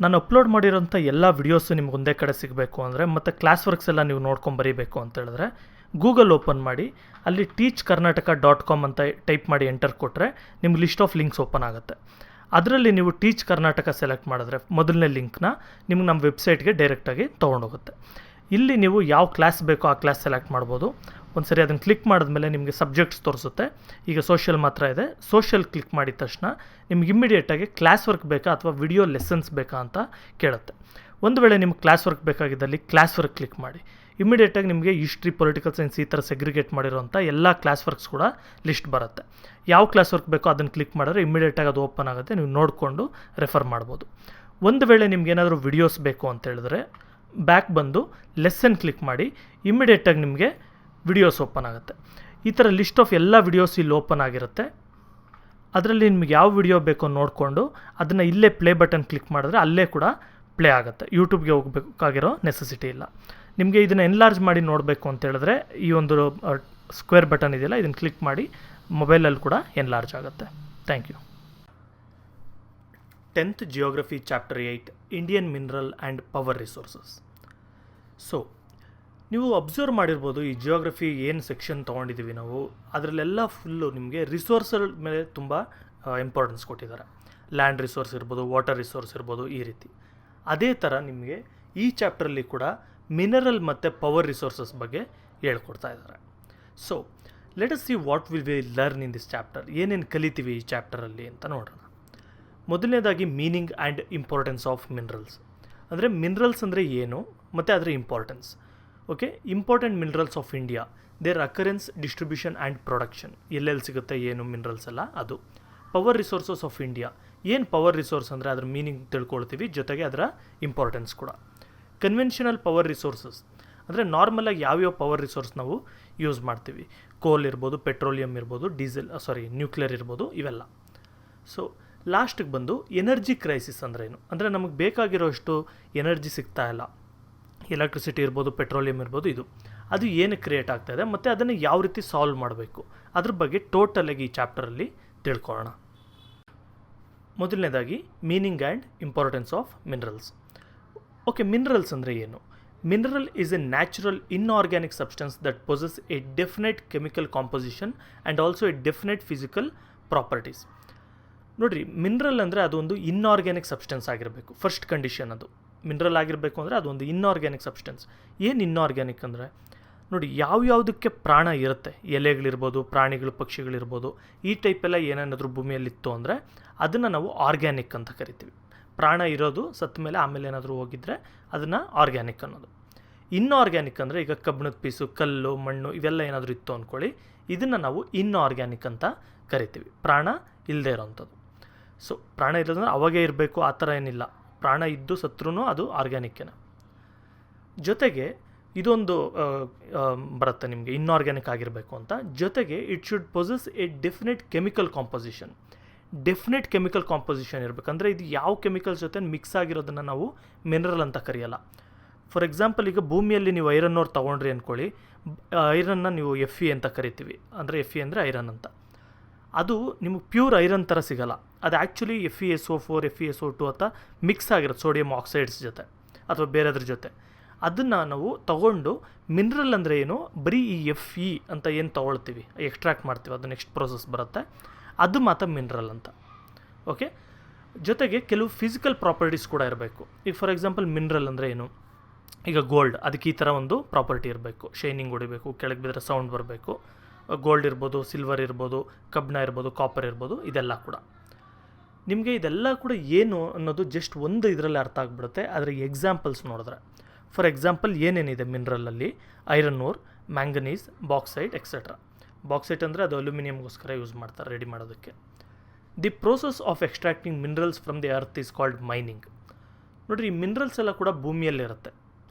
ನಾನು ಅಪ್ಲೋಡ್ ಮಾಡಿರೋಂಥ ಎಲ್ಲ ವಿಡಿಯೋಸು ನಿಮ್ಗೆ ಒಂದೇ ಕಡೆ ಸಿಗಬೇಕು ಅಂದರೆ ಮತ್ತು ಕ್ಲಾಸ್ ವರ್ಕ್ಸ್ ಎಲ್ಲ ನೀವು ನೋಡ್ಕೊಂಡು ಬರೀಬೇಕು ಅಂತ ಹೇಳಿದ್ರೆ ಗೂಗಲ್ ಓಪನ್ ಮಾಡಿ ಅಲ್ಲಿ teachkarnataka.com ಅಂತ ಟೈಪ್ ಮಾಡಿ ಎಂಟರ್ ಕೊಟ್ಟರೆ ನಿಮ್ಗೆ ಲಿಸ್ಟ್ ಆಫ್ ಲಿಂಕ್ಸ್ ಓಪನ್ ಆಗುತ್ತೆ. ಅದರಲ್ಲಿ ನೀವು ಟೀಚ್ ಕರ್ನಾಟಕ ಸೆಲೆಕ್ಟ್ ಮಾಡಿದ್ರೆ ಮೊದಲನೇ ಲಿಂಕ್ನ ನಿಮ್ಗೆ ನಮ್ಮ ವೆಬ್ಸೈಟ್ಗೆ ಡೈರೆಕ್ಟಾಗಿ ತೊಗೊಂಡೋಗುತ್ತೆ. ಇಲ್ಲಿ ನೀವು ಯಾವ ಕ್ಲಾಸ್ ಬೇಕೋ ಆ ಕ್ಲಾಸ್ ಸೆಲೆಕ್ಟ್ ಮಾಡ್ಬೋದು. ಒಂದು ಸರಿ ಅದನ್ನು ಕ್ಲಿಕ್ ಮಾಡಿದ್ಮೇಲೆ ನಿಮಗೆ ಸಬ್ಜೆಕ್ಟ್ಸ್ ತೋರಿಸುತ್ತೆ. ಈಗ ಸೋಷಿಯಲ್ ಮಾತ್ರ ಇದೆ. ಸೋಷಿಯಲ್ ಕ್ಲಿಕ್ ಮಾಡಿದ ತಕ್ಷಣ ನಿಮ್ಗೆ ಇಮ್ಮಿಡಿಯೇಟಾಗಿ ಕ್ಲಾಸ್ ವರ್ಕ್ ಬೇಕಾ ಅಥವಾ ವಿಡಿಯೋ ಲೆಸನ್ಸ್ ಬೇಕಾ ಅಂತ ಕೇಳುತ್ತೆ. ಒಂದು ವೇಳೆ ನಿಮ್ಗೆ ಕ್ಲಾಸ್ ವರ್ಕ್ ಬೇಕಾಗಿದ್ದಲ್ಲಿ ಕ್ಲಾಸ್ ವರ್ಕ್ ಕ್ಲಿಕ್ ಮಾಡಿ. ಇಮ್ಮಿಡಿಯೇಟಾಗಿ ನಿಮಗೆ ಹಿಸ್ಟ್ರಿ, ಪೊಲಿಟಿಕಲ್ ಸೈನ್ಸ್ ಈ ಥರ ಸೆಗ್ರಿಗೇಟ್ ಮಾಡಿರೋಂಥ ಎಲ್ಲ ಕ್ಲಾಸ್ ವರ್ಕ್ಸ್ ಕೂಡ ಲಿಸ್ಟ್ ಬರುತ್ತೆ. ಯಾವ ಕ್ಲಾಸ್ ವರ್ಕ್ ಬೇಕೋ ಅದನ್ನು ಕ್ಲಿಕ್ ಮಾಡಿದ್ರೆ ಇಮ್ಮಿಡಿಯೇಟಾಗಿ ಅದು ಓಪನ್ ಆಗುತ್ತೆ. ನೀವು ನೋಡಿಕೊಂಡು ರೆಫರ್ ಮಾಡ್ಬೋದು. ಒಂದು ವೇಳೆ ನಿಮ್ಗೆ ಏನಾದರೂ ವಿಡಿಯೋಸ್ ಬೇಕು ಅಂತ ಹೇಳಿದ್ರೆ ಬ್ಯಾಕ್ ಬಂದು ಲೆಸನ್ ಕ್ಲಿಕ್ ಮಾಡಿ ಇಮ್ಮಿಡಿಯೇಟಾಗಿ ನಿಮಗೆ ವಿಡಿಯೋಸ್ ಓಪನ್ ಆಗುತ್ತೆ. ಈ ಥರ ಲಿಸ್ಟ್ ಆಫ್ ಎಲ್ಲ ವಿಡಿಯೋಸ್ ಇಲ್ಲಿ ಓಪನ್ ಆಗಿರುತ್ತೆ. ಅದರಲ್ಲಿ ನಿಮ್ಗೆ ಯಾವ ವಿಡಿಯೋ ಬೇಕೋ ನೋಡಿಕೊಂಡು ಅದನ್ನು ಇಲ್ಲೇ ಪ್ಲೇ ಬಟನ್ ಕ್ಲಿಕ್ ಮಾಡಿದ್ರೆ ಅಲ್ಲೇ ಕೂಡ ಪ್ಲೇ ಆಗುತ್ತೆ. ಯೂಟ್ಯೂಬ್ಗೆ ಹೋಗಬೇಕಾಗಿರೋ ನೆಸೆಸಿಟಿ ಇಲ್ಲ. ನಿಮಗೆ ಇದನ್ನು ಎನ್ಲಾರ್ಜ್ ಮಾಡಿ ನೋಡಬೇಕು ಅಂತ ಹೇಳಿದ್ರೆ ಈ ಒಂದು ಸ್ಕ್ವೇರ್ ಬಟನ್ ಇದೆಯಲ್ಲ, ಇದನ್ನು ಕ್ಲಿಕ್ ಮಾಡಿ ಮೊಬೈಲಲ್ಲಿ ಕೂಡ ಎನ್ಲಾರ್ಜ್ ಆಗುತ್ತೆ. Thank you. 10th geography chapter 8 Indian mineral and power resources. So ನೀವು ಅಬ್ಸರ್ವ್ ಮಾಡಿರ್ಬೋದು ಈ ಜಿಯೋಗ್ರಫಿ ಏನು ಸೆಕ್ಷನ್ ತೊಗೊಂಡಿದ್ದೀವಿ ನಾವು, ಅದರಲ್ಲೆಲ್ಲ ಫುಲ್ಲು ನಿಮಗೆ ರಿಸೋರ್ಸ್ಗಳ ಮೇಲೆ ತುಂಬ ಇಂಪಾರ್ಟೆನ್ಸ್ ಕೊಟ್ಟಿದ್ದಾರೆ. ಲ್ಯಾಂಡ್ ರಿಸೋರ್ಸ್ ಇರ್ಬೋದು, ವಾಟರ್ ರಿಸೋರ್ಸ್ ಇರ್ಬೋದು, ಈ ರೀತಿ. ಅದೇ ಥರ ನಿಮಗೆ ಈ ಚಾಪ್ಟ್ರಲ್ಲಿ ಕೂಡ ಮಿನರಲ್ ಮತ್ತು ಪವರ್ ರಿಸೋರ್ಸಸ್ ಬಗ್ಗೆ ಹೇಳ್ಕೊಡ್ತಾ ಇದ್ದಾರೆ. So let us see what will we learn in this chapter. ಏನೇನು ಕಲಿತೀವಿ ಈ ಚಾಪ್ಟರಲ್ಲಿ ಅಂತ ನೋಡೋಣ. ಮೊದಲನೇದಾಗಿ meaning and importance of minerals. ಅಂದರೆ ಮಿನರಲ್ಸ್ ಅಂದರೆ ಏನು ಮತ್ತು ಅದರ importance. Okay, important minerals of India, their occurrence, distribution and production. ಎಲ್ಲೆಲ್ಲಿ ಸಿಗುತ್ತೆ ಏನು ಮಿನರಲ್ಸ್ ಎಲ್ಲ ಅದು. ಪವರ್ ರಿಸೋರ್ಸಸ್ ಆಫ್ ಇಂಡಿಯಾ, ಏನು ಪವರ್ ರಿಸೋರ್ಸ್ ಅಂದರೆ ಅದ್ರ ಮೀನಿಂಗ್ ತಿಳ್ಕೊಳ್ತೀವಿ, ಜೊತೆಗೆ ಅದರ ಇಂಪಾರ್ಟೆನ್ಸ್ ಕೂಡ. ಕನ್ವೆನ್ಷನಲ್ ಪವರ್ ರಿಸೋರ್ಸಸ್ ಅಂದರೆ ನಾರ್ಮಲಾಗಿ ಯಾವ್ಯಾವ ಪವರ್ ರಿಸೋರ್ಸ್ ನಾವು ಯೂಸ್ ಮಾಡ್ತೀವಿ. ಕೋಲ್ ಇರ್ಬೋದು, ಪೆಟ್ರೋಲಿಯಂ ಇರ್ಬೋದು, ನ್ಯೂಕ್ಲಿಯರ್ ಇರ್ಬೋದು, ಇವೆಲ್ಲ. ಸೊ ಲಾಸ್ಟಿಗೆ ಬಂದು ಎನರ್ಜಿ ಕ್ರೈಸಿಸ್ ಅಂದ್ರೇನು, ಅಂದರೆ ನಮಗೆ ಬೇಕಾಗಿರೋಷ್ಟು ಎನರ್ಜಿ ಸಿಗ್ತಾ ಇಲ್ಲ. ಎಲೆಕ್ಟ್ರಿಸಿಟಿ ಇರ್ಬೋದು, ಪೆಟ್ರೋಲಿಯಂ ಇರ್ಬೋದು, ಅದು ಏನು ಕ್ರಿಯೇಟ್ ಆಗ್ತಾಯಿದೆ ಮತ್ತು ಅದನ್ನು ಯಾವ ರೀತಿ ಸಾಲ್ವ್ ಮಾಡಬೇಕು ಅದ್ರ ಬಗ್ಗೆ ಟೋಟಲಾಗಿ ಈ ಚಾಪ್ಟರಲ್ಲಿ ತಿಳ್ಕೊಳ್ಳೋಣ. ಮೊದಲನೇದಾಗಿ meaning and importance of minerals. Okay, minerals ಅಂದರೆ ಏನು? Mineral is A natural inorganic substance that possess a definite chemical composition and also A definite physical properties. ನೋಡಿರಿ, ಮಿನರಲ್ ಅಂದರೆ ಅದೊಂದು ಇನ್ಆರ್ಗ್ಯಾನಿಕ್ ಸಬ್ಸ್ಟೆನ್ಸ್ ಆಗಿರಬೇಕು. ಫಸ್ಟ್ ಕಂಡೀಷನ್ ಅದು ಮಿನರಲ್ ಆಗಿರಬೇಕು ಅಂದರೆ ಅದೊಂದು ಇನ್ಆರ್ಗ್ಯಾನಿಕ್ ಸಬ್ಸ್ಟೆನ್ಸ್. ಏನು ಇನ್ಆರ್ಗ್ಯಾನಿಕ್ ಅಂದರೆ ನೋಡಿ, ಯಾವ್ಯಾವುದಕ್ಕೆ ಪ್ರಾಣ ಇರುತ್ತೆ, ಎಲೆಗಳಿರ್ಬೋದು, ಪ್ರಾಣಿಗಳು, ಪಕ್ಷಿಗಳಿರ್ಬೋದು, ಈ ಟೈಪೆಲ್ಲ ಏನೇನಾದರೂ ಭೂಮಿಯಲ್ಲಿತ್ತು ಅಂದರೆ ಅದನ್ನು ನಾವು ಆರ್ಗ್ಯಾನಿಕ್ ಅಂತ ಕರಿತೀವಿ. ಪ್ರಾಣ ಇರೋದು ಸತ್ತ ಮೇಲೆ ಆಮೇಲೆ ಏನಾದರೂ ಹೋಗಿದ್ರೆ ಅದನ್ನು ಆರ್ಗ್ಯಾನಿಕ್ ಅನ್ನೋದು. ಇನ್ಆರ್ಗ್ಯಾನಿಕ್ ಅಂದರೆ ಈಗ ಕಬ್ಬಿಣದ ಪೀಸು, ಕಲ್ಲು, ಮಣ್ಣು ಇವೆಲ್ಲ ಏನಾದರೂ ಇತ್ತು ಅಂದ್ಕೊಳ್ಳಿ, ಇದನ್ನು ನಾವು ಇನ್ಆರ್ಗ್ಯಾನಿಕ್ ಅಂತ ಕರಿತೀವಿ. ಪ್ರಾಣ ಇಲ್ಲದೆ ಇರೋವಂಥದ್ದು. ಸೊ ಪ್ರಾಣ ಇರೋದಂದ್ರೆ ಅವಾಗೇ ಇರಬೇಕು ಆ ಥರ ಏನಿಲ್ಲ. ಪ್ರಾಣ ಇದ್ದು ಸತ್ರೂ ಅದು ಆರ್ಗ್ಯಾನಿಕ್ಕೇನೆ. ಜೊತೆಗೆ ಇದೊಂದು ಬರುತ್ತೆ ನಿಮಗೆ ಇನ್ಆರ್ಗ್ಯಾನಿಕ್ ಆಗಿರಬೇಕು ಅಂತ. ಜೊತೆಗೆ it should possess a definite chemical composition. Definite chemical composition ಇರಬೇಕಂದ್ರೆ ಇದು ಯಾವ ಕೆಮಿಕಲ್ಸ್ ಜೊತೆ ಮಿಕ್ಸ್ ಆಗಿರೋದನ್ನು ನಾವು ಮಿನರಲ್ ಅಂತ ಕರೆಯಲ್ಲ. ಫಾರ್ ಎಕ್ಸಾಂಪಲ್, ಈಗ ಭೂಮಿಯಲ್ಲಿ ನೀವು ಐರನ್ ಓರ್ ತೊಗೊಂಡ್ರಿ ಅಂದ್ಕೊಳ್ಳಿ, ಐರನ್ನ ನೀವು Fe ಅಂತ ಕರಿತೀವಿ. ಅಂದರೆ Fe ಅಂದರೆ ಐರನ್ ಅಂತ. ಅದು ನಿಮಗೆ ಪ್ಯೂರ್ ಐರನ್ ಥರ ಸಿಗೋಲ್ಲ. ಅದು ಆ್ಯಕ್ಚುಲಿ FeSO4, FeSO2 ಅಂತ ಮಿಕ್ಸ್ ಆಗಿರುತ್ತೆ ಸೋಡಿಯಂ ಆಕ್ಸೈಡ್ಸ್ ಜೊತೆ ಅಥವಾ ಬೇರೆದ್ರ ಜೊತೆ. ಅದನ್ನು ನಾವು ತೊಗೊಂಡು ಮಿನರಲ್ ಅಂದರೆ ಏನು, ಬರೀ ಈ Fe ಅಂತ ಏನು ತೊಗೊಳ್ತೀವಿ, ಎಕ್ಸ್ಟ್ರಾಕ್ಟ್ ಮಾಡ್ತೀವಿ, ಅದು ನೆಕ್ಸ್ಟ್ ಪ್ರೋಸೆಸ್ ಬರುತ್ತೆ, ಅದು ಮಾತ್ರ ಮಿನರಲ್ ಅಂತ. ಓಕೆ, ಜೊತೆಗೆ ಕೆಲವು ಫಿಸಿಕಲ್ ಪ್ರಾಪರ್ಟೀಸ್ ಕೂಡ ಇರಬೇಕು. ಈಗ ಫಾರ್ ಎಕ್ಸಾಂಪಲ್ ಮಿನರಲ್ ಅಂದರೆ ಏನು, ಈಗ ಗೋಲ್ಡ್, ಅದಕ್ಕೆ ಈ ಥರ ಒಂದು ಪ್ರಾಪರ್ಟಿ ಇರಬೇಕು, ಶೈನಿಂಗ್ ಹೊಡಿಬೇಕು, ಕೆಳಗೆ ಬಿದ್ದರೆ ಸೌಂಡ್ ಬರಬೇಕು. ಗೋಲ್ಡ್ ಇರ್ಬೋದು, ಸಿಲ್ವರ್ ಇರ್ಬೋದು, ಕಬ್ಬಿಣ ಇರ್ಬೋದು, ಕಾಪರ್ ಇರ್ಬೋದು, ಇದೆಲ್ಲ ಕೂಡ ನಿಮಗೆ ಇದೆಲ್ಲ ಕೂಡ ಏನು ಅನ್ನೋದು ಜಸ್ಟ್ ಒಂದು ಇದರಲ್ಲಿ ಅರ್ಥ ಆಗಿಬಿಡುತ್ತೆ ಅದರ ಎಕ್ಸಾಂಪಲ್ಸ್ ನೋಡಿದ್ರೆ. ಫಾರ್ ಎಕ್ಸಾಂಪಲ್ ಏನೇನಿದೆ ಮಿನರಲಲ್ಲಿ, iron ore, manganese, bauxite etcetera. Bauxite ಅಂದರೆ ಅದು ಅಲ್ಯೂಮಿನಿಯಮ್ಗೋಸ್ಕರ ಯೂಸ್ ಮಾಡ್ತಾರೆ ರೆಡಿ ಮಾಡೋದಕ್ಕೆ. The process of extracting minerals from the earth is called mining. ನೋಡಿರಿ, ಈ ಮಿನರಲ್ಸ್ ಎಲ್ಲ ಕೂಡ ಭೂಮಿಯಲ್ಲಿರುತ್ತೆ,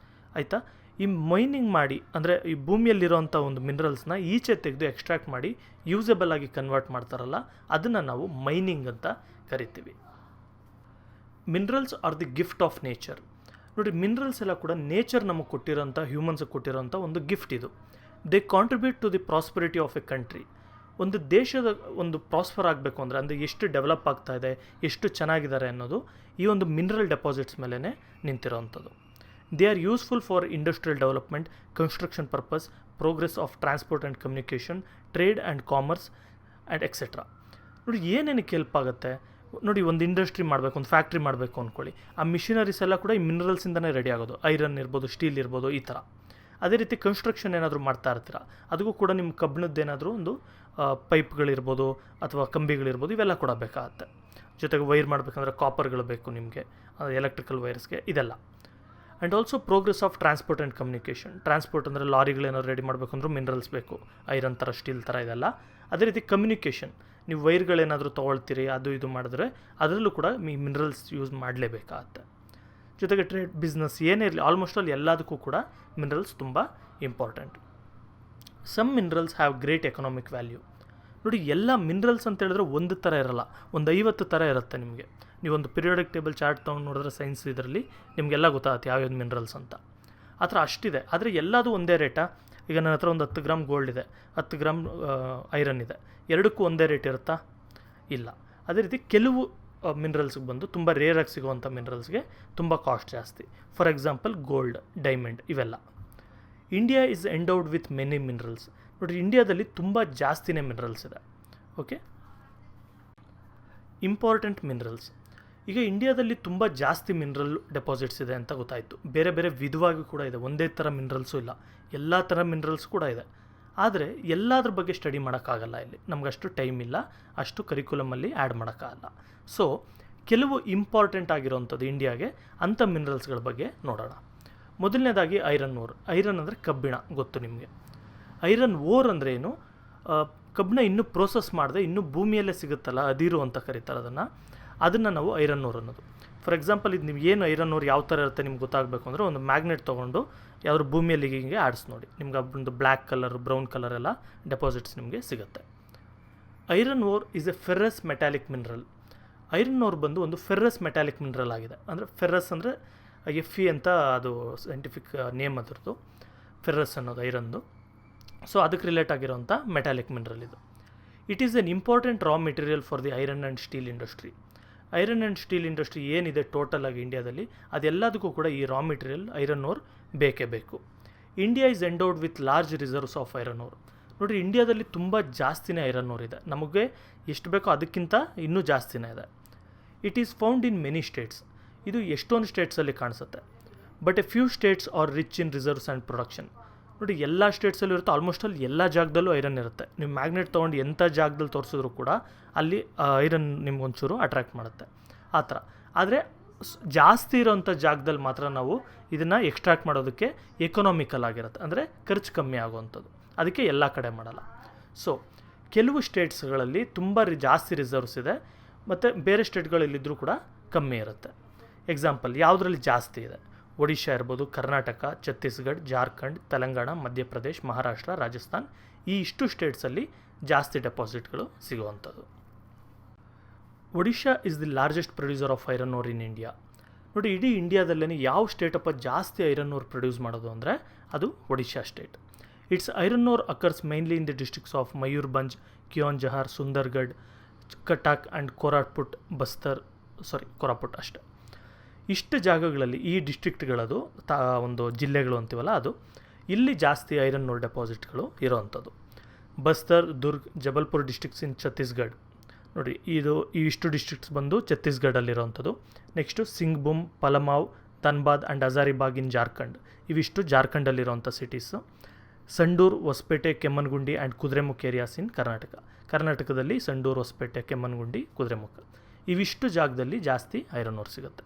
ಆಯಿತಾ. ಈ ಮೈನಿಂಗ್ ಮಾಡಿ ಅಂದರೆ ಈ ಭೂಮಿಯಲ್ಲಿರೋಂಥ ಒಂದು ಮಿನರಲ್ಸ್ನ ಈಚೆ ತೆಗೆದು ಎಕ್ಸ್ಟ್ರಾಕ್ಟ್ ಮಾಡಿ ಯೂಸಬಲ್ ಆಗಿ ಕನ್ವರ್ಟ್ ಮಾಡ್ತಾರಲ್ಲ, ಅದನ್ನು ನಾವು ಮೈನಿಂಗ್ ಅಂತ ಕರಿತೀವಿ. Minerals R the gift of nature. ನೋಡಿ, ಮಿನರಲ್ಸ್ ಎಲ್ಲ ಕೂಡ ನೇಚರ್ ನಮಗೆ ಕೊಟ್ಟಿರೋಂಥ, ಹ್ಯೂಮನ್ಸ್ಗೆ ಕೊಟ್ಟಿರೋಂಥ ಒಂದು ಗಿಫ್ಟ್ ಇದು. They contribute to the prosperity of a country. ಒಂದು ದೇಶದ ಒಂದು ಪ್ರಾಸ್ಪರ್ ಆಗಬೇಕು ಅಂದರೆ ಎಷ್ಟು ಡೆವಲಪ್ ಆಗ್ತಾ ಇದೆ, ಎಷ್ಟು ಚೆನ್ನಾಗಿದ್ದಾರೆ ಅನ್ನೋದು ಈ ಒಂದು ಮಿನರಲ್ ಡೆಪಾಸಿಟ್ಸ್ ಮೇಲೇ ನಿಂತಿರೋವಂಥದ್ದು. They are useful for industrial development, construction purpose, progress of transport and communication, trade and commerce and etcetera. ನೋಡಿ ಏನೇನಕ್ಕೆ ಹೆಲ್ಪ್ ಆಗುತ್ತೆ ನೋಡಿ. ಒಂದು ಇಂಡಸ್ಟ್ರಿ ಮಾಡಬೇಕು, ಒಂದು ಫ್ಯಾಕ್ಟ್ರಿ ಮಾಡಬೇಕು ಅಂದ್ಕೊಳ್ಳಿ, ಆ ಮಿಷಿನರೀಸ್ ಎಲ್ಲ ಕೂಡ ಈ ಮಿನರಲ್ಸಿಂದನೇ ರೆಡಿ ಆಗೋದು. ಐರನ್ ಇರ್ಬೋದು, ಸ್ಟೀಲ್ ಇರ್ಬೋದು, ಈ ಥರ. ಅದೇ ರೀತಿ ಕನ್ಸ್ಟ್ರಕ್ಷನ್ ಏನಾದರೂ ಮಾಡ್ತಾ ಇರ್ತೀರ, ಅದಕ್ಕೂ ಕೂಡ ನಿಮ್ಮ ಕಬ್ಬಿಣದ್ದೇನಾದರೂ ಒಂದು ಪೈಪ್ಗಳಿರ್ಬೋದು ಅಥವಾ ಕಂಬಿಗಳಿರ್ಬೋದು, ಇವೆಲ್ಲ ಕೂಡ ಬೇಕಾಗುತ್ತೆ. ಜೊತೆಗೆ ವೈರ್ ಮಾಡಬೇಕಂದ್ರೆ ಕಾಪರ್ಗಳು ಬೇಕು ನಿಮಗೆ, ಎಲೆಕ್ಟ್ರಿಕಲ್ ವೈರ್ಸ್ಗೆ, ಇದೆಲ್ಲ. And also progress of transport and communication. Transport ಅಂದರೆ ಲಾರಿಗಳೇನಾದ್ರು ರೆಡಿ ಮಾಡಬೇಕಂದ್ರೂ ಮಿನರಲ್ಸ್ ಬೇಕು, ಐರನ್ ಥರ, ಸ್ಟೀಲ್ ಥರ, ಇದೆಲ್ಲ. ಅದೇ ರೀತಿ ಕಮ್ಯುನಿಕೇಷನ್, ನೀವು ವೈರ್ಗಳೇನಾದರೂ ತೊಗೊಳ್ತೀರಿ, ಅದು ಇದು ಮಾಡಿದ್ರೆ ಅದರಲ್ಲೂ ಕೂಡ ಈ ಮಿನರಲ್ಸ್ ಯೂಸ್ ಮಾಡಲೇಬೇಕಾಗತ್ತೆ. ಜೊತೆಗೆ ಟ್ರೇಡ್, ಬಿಸ್ನೆಸ್ ಏನೇ ಇರಲಿ, ಆಲ್ಮೋಸ್ಟ್ ಆಲ್ ಎಲ್ಲದಕ್ಕೂ ಕೂಡ ಮಿನರಲ್ಸ್ ತುಂಬ important. Some minerals have great economic value. ನೋಡಿ ಎಲ್ಲ ಮಿನರಲ್ಸ್ ಅಂತ ಹೇಳಿದ್ರೆ ಒಂದು ಥರ ಇರಲ್ಲ, ಒಂದು 50 ಥರ ಇರುತ್ತೆ ನಿಮಗೆ. ನೀವೊಂದು ಪಿರಿಯೋಡಿಕ್ ಟೇಬಲ್ ಚಾರ್ಟ್ ತೊಗೊಂಡು ನೋಡಿದ್ರೆ ಸೈನ್ಸ್ ಇದರಲ್ಲಿ ನಿಮಗೆಲ್ಲ ಗೊತ್ತಾಗುತ್ತೆ ಯಾವ್ಯಾವ್ದು ಮಿನರಲ್ಸ್ ಅಂತ. ಆ ಥರ ಅಷ್ಟಿದೆ, ಆದರೆ ಎಲ್ಲದೂ ಒಂದೇ ರೇಟಾ? ಈಗ ನನ್ನ ಹತ್ರ ಒಂದು 10 ಗ್ರಾಮ್ ಗೋಲ್ಡ್ ಇದೆ, 10 ಗ್ರಾಮ್ ಐರನ್ ಇದೆ, ಎರಡಕ್ಕೂ ಒಂದೇ ರೇಟ್ ಇರುತ್ತಾ? ಇಲ್ಲ. ಅದೇ ರೀತಿ ಕೆಲವು ಮಿನರಲ್ಸ್ಗೆ ಬಂದು ತುಂಬ ರೇರಾಗಿ ಸಿಗುವಂಥ ಮಿನರಲ್ಸ್ಗೆ ತುಂಬ ಕಾಸ್ಟ್ ಜಾಸ್ತಿ. ಫಾರ್ ಎಕ್ಸಾಂಪಲ್ ಗೋಲ್ಡ್, ಡೈಮಂಡ್, ಇವೆಲ್ಲ. India is ಎಂಡೌಡ್ with many minerals. ನೋಡಿ ಇಂಡಿಯಾದಲ್ಲಿ ತುಂಬ ಜಾಸ್ತಿನೇ ಮಿನರಲ್ಸ್ ಇದೆ. Okay, important minerals. ಈಗ ಇಂಡಿಯಾದಲ್ಲಿ ತುಂಬ ಜಾಸ್ತಿ ಮಿನರಲ್ ಡೆಪಾಸಿಟ್ಸ್ ಇದೆ ಅಂತ ಗೊತ್ತಾಯಿತು. ಬೇರೆ ಬೇರೆ ವಿಧವಾಗಿ ಕೂಡ ಇದೆ, ಒಂದೇ ಥರ ಮಿನರಲ್ಸು ಇಲ್ಲ, ಎಲ್ಲ ಥರ ಮಿನರಲ್ಸ್ ಕೂಡ ಇದೆ. ಆದರೆ ಎಲ್ಲದ್ರ ಬಗ್ಗೆ ಸ್ಟಡಿ ಮಾಡೋಕ್ಕಾಗಲ್ಲ ಇಲ್ಲಿ, ನಮಗಷ್ಟು ಟೈಮ್ ಇಲ್ಲ, ಅಷ್ಟು ಕರಿಕ್ಯುಲಮಲ್ಲಿ ಆ್ಯಡ್ ಮಾಡೋಕ್ಕಾಗಲ್ಲ. ಸೊ ಕೆಲವು ಇಂಪಾರ್ಟೆಂಟ್ ಆಗಿರೋವಂಥದ್ದು ಇಂಡಿಯಾಗೆ ಅಂಥ ಮಿನರಲ್ಸ್ಗಳ ಬಗ್ಗೆ ನೋಡೋಣ. ಮೊದಲನೇದಾಗಿ ಐರನ್ ಓರ್. ಐರನ್ ಅಂದರೆ ಕಬ್ಬಿಣ, ಗೊತ್ತು ನಿಮಗೆ. ಐರನ್ ಓರ್ ಅಂದರೆ ಏನು? ಕಬ್ಬಿಣ ಇನ್ನೂ ಪ್ರೋಸೆಸ್ ಮಾಡದೆ ಇನ್ನೂ ಭೂಮಿಯಲ್ಲೇ ಸಿಗುತ್ತಲ್ಲ, ಅದಿರು ಅಂತ ಕರೀತಾರೆ ಅದನ್ನು ನಾವು ಐರನ್ ಓರ್ ಅನ್ನೋದು. ಫಾರ್ ಎಕ್ಸಾಂಪಲ್, ಇದು ನೀವು ಏನು ಐರನ್ ಓರ್ ಯಾವ ಥರ ಇರುತ್ತೆ ನಿಮ್ಗೆ ಗೊತ್ತಾಗಬೇಕು ಅಂದರೆ, ಒಂದು ಮ್ಯಾಗ್ನೆಟ್ ತೊಗೊಂಡು ಯಾವ್ದು ಭೂಮಿಯಲ್ಲಿ ಹಿಂಗೆ ಆಡಿಸಿ ನೋಡಿ, ನಿಮ್ಗೆ ಒಂದು ಬ್ಲ್ಯಾಕ್ ಕಲರ್, ಬ್ರೌನ್ ಕಲರ್ ಎಲ್ಲ ಡೆಪಾಸಿಟ್ಸ್ ನಿಮಗೆ ಸಿಗುತ್ತೆ. Iron ore is a ferrous metallic mineral. Iron ore ಬಂದು ಒಂದು ಫೆರ್ರಸ್ ಮೆಟಾಲಿಕ್ ಮಿನರಲ್ ಆಗಿದೆ. ಅಂದರೆ ಫೆರ್ರಸ್ ಅಂದರೆ FE ಅಂತ ಅದು ಸೈಂಟಿಫಿಕ್ ನೇಮ್ ಅದರದ್ದು, ಫೆರ್ರಸ್ ಅನ್ನೋದು ಐರನ್ದು. ಸೊ ಅದಕ್ಕೆ ರಿಲೇಟ್ ಆಗಿರೋಂಥ ಮೆಟಾಲಿಕ್ ಮಿನರಲ್ ಇದು. It is N important raw material for the iron and steel industry. Iron and steel industry ಏನಿದೆ ಟೋಟಲ್ ಆಗಿ ಇಂಡಿಯಾದಲ್ಲಿ, ಅದೆಲ್ಲದಕ್ಕೂ ಕೂಡ ಈ ರಾ ಮೆಟೀರಿಯಲ್ ಐರನ್ ಓರ್ ಬೇಕೇ ಬೇಕು. India is ಎಂಡೌಡ್ with large reserves of iron or. ನೋಡಿ ಇಂಡಿಯಾದಲ್ಲಿ ತುಂಬ ಜಾಸ್ತಿನೇ ಐರನ್ ಓರ್ ಇದೆ, ನಮಗೆ ಎಷ್ಟು ಬೇಕೋ ಅದಕ್ಕಿಂತ ಇನ್ನೂ ಜಾಸ್ತಿನೇ ಇದೆ. It is found in many States. ಇದು ಎಷ್ಟೊಂದು ಸ್ಟೇಟ್ಸಲ್ಲಿ ಕಾಣಿಸುತ್ತೆ. But A few States R rich in reserves and production. ನೋಡಿ ಎಲ್ಲ ಸ್ಟೇಟ್ಸಲ್ಲೂ ಇರುತ್ತೆ, ಆಲ್ಮೋಸ್ಟ್ ಅಲ್ಲಿ ಎಲ್ಲ ಜಾಗದಲ್ಲೂ ಐರನ್ ಇರುತ್ತೆ. ನೀವು ಮ್ಯಾಗ್ನೆಟ್ ತೊಗೊಂಡು ಎಂಥ ಜಾಗದಲ್ಲಿ ತೋರಿಸಿದ್ರು ಕೂಡ ಅಲ್ಲಿ ಐರನ್ ನಿಮ್ಗೊಂಚೂರು ಅಟ್ರ್ಯಾಕ್ಟ್ ಮಾಡುತ್ತೆ, ಆ ಥರ. ಆದರೆ ಜಾಸ್ತಿ ಇರೋಂಥ ಜಾಗದಲ್ಲಿ ಮಾತ್ರ ನಾವು ಇದನ್ನು ಎಕ್ಸ್ಟ್ರಾಕ್ಟ್ ಮಾಡೋದಕ್ಕೆ ಎಕನಾಮಿಕಲ್ ಆಗಿರುತ್ತೆ, ಅಂದರೆ ಖರ್ಚು ಕಮ್ಮಿ ಆಗುವಂಥದ್ದು. ಅದಕ್ಕೆ ಎಲ್ಲ ಕಡೆ ಮಾಡಲ್ಲ. ಸೊ ಕೆಲವು ಸ್ಟೇಟ್ಸ್ಗಳಲ್ಲಿ ತುಂಬ ಜಾಸ್ತಿ ರಿಸರ್ವ್ಸ್ ಇದೆ, ಮತ್ತು ಬೇರೆ ಸ್ಟೇಟ್ಗಳಲ್ಲಿದ್ದರೂ ಕೂಡ ಕಮ್ಮಿ ಇರುತ್ತೆ. ಎಕ್ಸಾಂಪಲ್ ಯಾವುದರಲ್ಲಿ ಜಾಸ್ತಿ ಇದೆ? ಒಡಿಶಾ ಇರ್ಬೋದು, ಕರ್ನಾಟಕ, ಛತ್ತೀಸ್ಗಢ, ಜಾರ್ಖಂಡ್, ತೆಲಂಗಾಣ, ಮಧ್ಯಪ್ರದೇಶ್, ಮಹಾರಾಷ್ಟ್ರ, ರಾಜಸ್ಥಾನ್, ಈ ಇಷ್ಟು ಸ್ಟೇಟ್ಸಲ್ಲಿ ಜಾಸ್ತಿ ಡೆಪಾಸಿಟ್ಗಳು ಸಿಗುವಂಥದ್ದು. Odisha is the largest producer of iron ore in India. ನೋಡಿ ಇಡೀ ಇಂಡಿಯಾದಲ್ಲೇ ಯಾವ ಸ್ಟೇಟಪ್ಪ ಜಾಸ್ತಿ ಐರನ್ ಓರ್ ಪ್ರೊಡ್ಯೂಸ್ ಮಾಡೋದು ಅಂದರೆ ಅದು Odisha state. It's iron ore occurs mainly in the districts of Mayurbhanj, Keonjhar, Sundargarh, Cuttack and Koraput ಅಷ್ಟೇ. ಇಷ್ಟು ಜಾಗಗಳಲ್ಲಿ, ಈ ಡಿಸ್ಟ್ರಿಕ್ಟ್ಗಳದು ಒಂದು ಜಿಲ್ಲೆಗಳು ಅಂತೀವಲ್ಲ, ಅದು ಇಲ್ಲಿ ಜಾಸ್ತಿ ಐರನ್ ಓರ್ ಡೆಪಾಸಿಟ್ಗಳು ಇರೋವಂಥದ್ದು. Bastar, Durg, Jabalpur districts in Chhattisgarh. ನೋಡಿ ಇಷ್ಟು ಡಿಸ್ಟ್ರಿಕ್ಟ್ಸ್ ಬಂದು ಛತ್ತೀಸ್ಗಢಲ್ಲಿರೋವಂಥದ್ದು. Next Singhbhum, Palamau, Dhanbad and Hazaribagh in Jharkhand. ಇವಿಷ್ಟು ಜಾರ್ಖಂಡಲ್ಲಿರೋವಂಥ cities. Sandur, Hosapete, Kemmangundi and Kudremukh areas in ಕರ್ನಾಟಕದಲ್ಲಿ ಸಂಡೂರ್, ಹೊಸಪೇಟೆ, ಕೆಮ್ಮನ್ಗುಂಡಿ, ಕುದುರೆಮುಖ, ಇವಿಷ್ಟು ಜಾಗದಲ್ಲಿ ಜಾಸ್ತಿ ಐರನ್ ಓರ್ ಸಿಗುತ್ತೆ.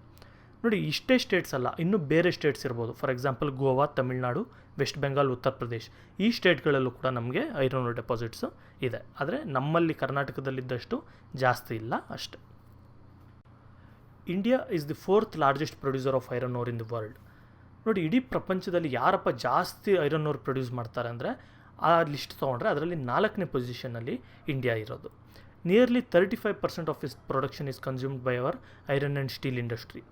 ನೋಡಿ ಇಷ್ಟೇ ಸ್ಟೇಟ್ಸ್ ಅಲ್ಲ, ಇನ್ನೂ ಬೇರೆ ಸ್ಟೇಟ್ಸ್ ಇರ್ಬೋದು. For example Goa, Tamil Nadu, west Bengal, Uttar Pradesh, ಈ ಸ್ಟೇಟ್ಗಳಲ್ಲೂ ಕೂಡ ನಮಗೆ ಐರನ್ ಓರ್ ಡೆಪಾಸಿಟ್ಸು ಇದೆ. ಆದರೆ ನಮ್ಮಲ್ಲಿ ಕರ್ನಾಟಕದಲ್ಲಿದ್ದಷ್ಟು ಜಾಸ್ತಿ ಇಲ್ಲ ಅಷ್ಟೆ. India is the 4th largest producer of iron ore in the world. ನೋಡಿ ಇಡೀ ಪ್ರಪಂಚದಲ್ಲಿ ಯಾರಪ್ಪ ಜಾಸ್ತಿ ಐರನ್ ಓರ್ ಪ್ರೊಡ್ಯೂಸ್ ಮಾಡ್ತಾರೆ ಅಂದರೆ, ಆ ಲಿಸ್ಟ್ ತೊಗೊಂಡ್ರೆ ಅದರಲ್ಲಿ 4ನೇ ಪೊಸಿಷನ್ನಲ್ಲಿ ಇಂಡಿಯಾ ಇರೋದು. Nearly 35% of is production is consumed by our iron and steel industry.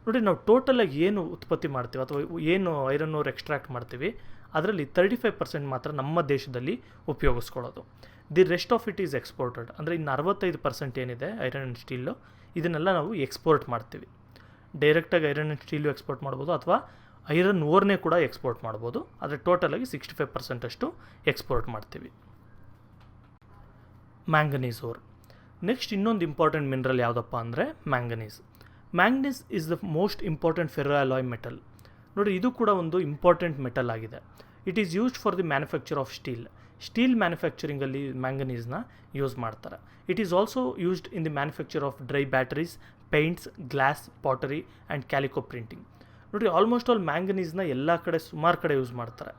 ನೋಡಿ ನಾವು ಟೋಟಲಾಗಿ ಏನು ಉತ್ಪತ್ತಿ ಮಾಡ್ತೀವಿ ಅಥವಾ ಏನು ಐರನ್ ಓರ್ ಎಕ್ಸ್ಟ್ರಾಕ್ಟ್ ಮಾಡ್ತೀವಿ, ಅದರಲ್ಲಿ 35% ಮಾತ್ರ ನಮ್ಮ ದೇಶದಲ್ಲಿ ಉಪಯೋಗಿಸ್ಕೊಳ್ಳೋದು. The rest of it is exported. ಅಂದರೆ ಇನ್ನು 65% ಏನಿದೆ ಐರನ್ ಆ್ಯಂಡ್ ಸ್ಟೀಲು, ಇದನ್ನೆಲ್ಲ ನಾವು ಎಕ್ಸ್ಪೋರ್ಟ್ ಮಾಡ್ತೀವಿ. ಡೈರೆಕ್ಟಾಗಿ ಐರನ್ ಆ್ಯಂಡ್ ಸ್ಟೀಲು ಎಕ್ಸ್ಪೋರ್ಟ್ ಮಾಡ್ಬೋದು, ಅಥವಾ ಐರನ್ ಓರ್ನೇ ಕೂಡ ಎಕ್ಸ್ಪೋರ್ಟ್ ಮಾಡ್ಬೋದು. ಆದರೆ ಟೋಟಲಾಗಿ 65% ಅಷ್ಟು ಎಕ್ಸ್ಪೋರ್ಟ್ ಮಾಡ್ತೀವಿ. Manganese ore. ನೆಕ್ಸ್ಟ್ ಇನ್ನೊಂದು ಇಂಪಾರ್ಟೆಂಟ್ ಮಿನರಲ್ ಯಾವುದಪ್ಪ ಅಂದರೆ manganese. Manganese is the most important ferro alloy metal. ನೋಡಿ, ಇದು ಕೂಡ ಒಂದು ಇಂಪಾರ್ಟೆಂಟ್ ಮೆಟಲ್ ಆಗಿದೆ. It is used for the manufacture of steel ಮ್ಯಾನುಫ್ಯಾಕ್ಚರಿಂಗಲ್ಲಿ ಮ್ಯಾಂಗನೀಸ್ನ ಯೂಸ್ ಮಾಡ್ತಾರೆ. It is also used in the manufacture of dry batteries, paints, glass, pottery and calico printing. ನೋಡಿ, almost all ಮ್ಯಾಂಗನೀಸ್ನ ಎಲ್ಲ ಕಡೆ ಸುಮಾರು ಕಡೆ ಯೂಸ್ ಮಾಡ್ತಾರೆ.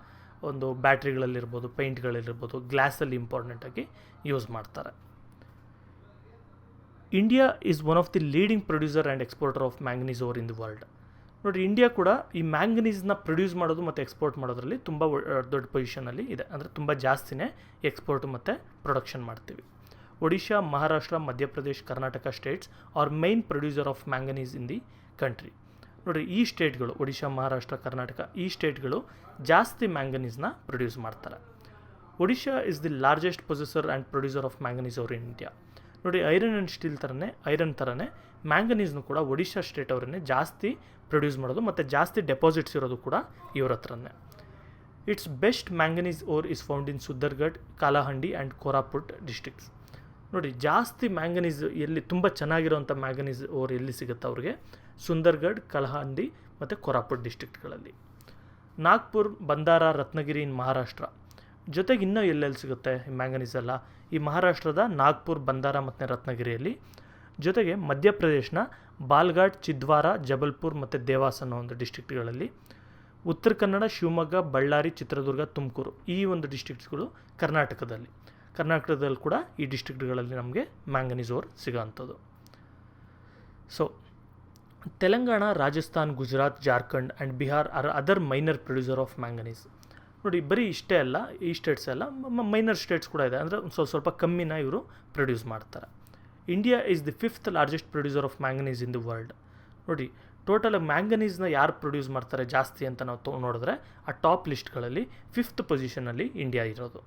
ಒಂದು ಬ್ಯಾಟ್ರಿಗಳಲ್ಲಿರ್ಬೋದು, ಪೇಂಟ್ಗಳಲ್ಲಿರ್ಬೋದು, ಗ್ಲಾಸಲ್ಲಿ ಇಂಪಾರ್ಟೆಂಟಾಗಿ ಯೂಸ್ ಮಾಡ್ತಾರೆ. India is one of the leading producer and exporter of manganese ore in the world. ನೋಡಿ, ಇಂಡಿಯಾ ಕೂಡ ಈ ಮ್ಯಾಂಗನೀಸ್ನ ಪ್ರೊಡ್ಯೂಸ್ ಮಾಡೋದು ಮತ್ತು ಎಕ್ಸ್ಪೋರ್ಟ್ ಮಾಡೋದ್ರಲ್ಲಿ ತುಂಬ ದೊಡ್ಡ ಪೊಸಿಷನಲ್ಲಿ ಇದೆ. ಅಂದರೆ ತುಂಬ ಜಾಸ್ತಿನೇ ಎಕ್ಸ್ಪೋರ್ಟ್ ಮತ್ತು ಪ್ರೊಡಕ್ಷನ್ ಮಾಡ್ತೀವಿ. Odisha, Maharashtra, Madhya Pradesh, Karnataka states are main producer of manganese in the country. ನೋಡಿ, ಈ ಸ್ಟೇಟ್ಗಳು ಒಡಿಶಾ, ಮಹಾರಾಷ್ಟ್ರ, ಕರ್ನಾಟಕ ಈ ಸ್ಟೇಟ್ಗಳು ಜಾಸ್ತಿ ಮ್ಯಾಂಗನೀಸ್ನ ಪ್ರೊಡ್ಯೂಸ್ ಮಾಡ್ತಾರೆ. Odisha is the largest possessor and producer of manganese ore in India. ನೋಡಿ, ಐರನ್ ಆ್ಯಂಡ್ ಸ್ಟೀಲ್ ಐರನ್ ಥರನೇ ಮ್ಯಾಂಗನೀಸ್ನು ಕೂಡ ಒಡಿಶಾ ಸ್ಟೇಟ್ ಅವರನ್ನೇ ಜಾಸ್ತಿ ಪ್ರೊಡ್ಯೂಸ್ ಮಾಡೋದು ಮತ್ತು ಜಾಸ್ತಿ ಡೆಪಾಸಿಟ್ಸ್ ಇರೋದು ಕೂಡ ಇವ್ರ ಹತ್ರನೇ. It's best manganese ore is found in Sundargarh, Kalahandi and Koraput districts. ನೋಡಿ, ಜಾಸ್ತಿ ಮ್ಯಾಂಗನೀಸ್ ಎಲ್ಲಿ ತುಂಬ ಚೆನ್ನಾಗಿರೋಂಥ ಮ್ಯಾಂಗನೀಸ್ ಓರ್ ಎಲ್ಲಿ ಸಿಗುತ್ತೆ ಅವ್ರಿಗೆ? ಸುಂದರ್ಗಢ್, ಕಲಹಂಡಿ ಮತ್ತು ಕೋರಾಪುಟ್ ಡಿಸ್ಟ್ರಿಕ್ಟ್ಗಳಲ್ಲಿ. ನಾಗ್ಪುರ್, ಬಂದಾರ, ರತ್ನಗಿರಿ ಇನ್ ಮಹಾರಾಷ್ಟ್ರ. ಜೊತೆಗೆ ಇನ್ನೂ ಎಲ್ಲೆಲ್ಲಿ ಸಿಗುತ್ತೆ ಈ ಮ್ಯಾಂಗನೀಸ್ ಎಲ್ಲ? ಈ ಮಹಾರಾಷ್ಟ್ರದ ನಾಗ್ಪುರ್, ಬಂದಾರ ಮತ್ತು ರತ್ನಗಿರಿಯಲ್ಲಿ. ಜೊತೆಗೆ ಮಧ್ಯಪ್ರದೇಶನ ಬಾಲ್ಘಾಟ್, ಚಿದ್ವಾರ, ಜಬಲ್ಪುರ್ ಮತ್ತು ದೇವಾಸ್ ಅನ್ನೋ ಒಂದು ಡಿಸ್ಟ್ರಿಕ್ಟ್ಗಳಲ್ಲಿ. ಉತ್ತರ ಕನ್ನಡ, ಶಿವಮೊಗ್ಗ, ಬಳ್ಳಾರಿ, ಚಿತ್ರದುರ್ಗ, ತುಮಕೂರು ಈ ಒಂದು ಡಿಸ್ಟ್ರಿಕ್ಟ್ಸ್ಗಳು ಕರ್ನಾಟಕದಲ್ಲಿ ಕೂಡ ಈ ಡಿಸ್ಟ್ರಿಕ್ಟ್ಗಳಲ್ಲಿ ನಮಗೆ ಮ್ಯಾಂಗನೀಸ್ ಓರ್ ಸಿಗೋವಂಥದ್ದು. So Telangana, Rajasthan, Gujarat, Jharkhand and Bihar are other minor producer of manganese. ನೋಡಿ, ಬರೀ ಇಷ್ಟೇ ಅಲ್ಲ, ಈ ಸ್ಟೇಟ್ಸ್ ಎಲ್ಲ ಮೈನರ್ ಸ್ಟೇಟ್ಸ್ ಕೂಡ ಇದೆ. ಅಂದರೆ ಸ್ವಲ್ಪ ಕಮ್ಮಿನ ಇವರು ಪ್ರೊಡ್ಯೂಸ್ ಮಾಡ್ತಾರೆ. India is the 5th largest producer of manganese in the world. ನೋಡಿ, ಟೋಟಲ್ ಮ್ಯಾಂಗನೀಸ್ನ ಯಾರು ಪ್ರೊಡ್ಯೂಸ್ ಮಾಡ್ತಾರೆ ಜಾಸ್ತಿ ಅಂತ ನಾವು ನೋಡಿದ್ರೆ ಆ ಟಾಪ್ ಲಿಸ್ಟ್ಗಳಲ್ಲಿ 5th ಪೊಸಿಷನಲ್ಲಿ ಇಂಡಿಯಾ ಇರೋದು.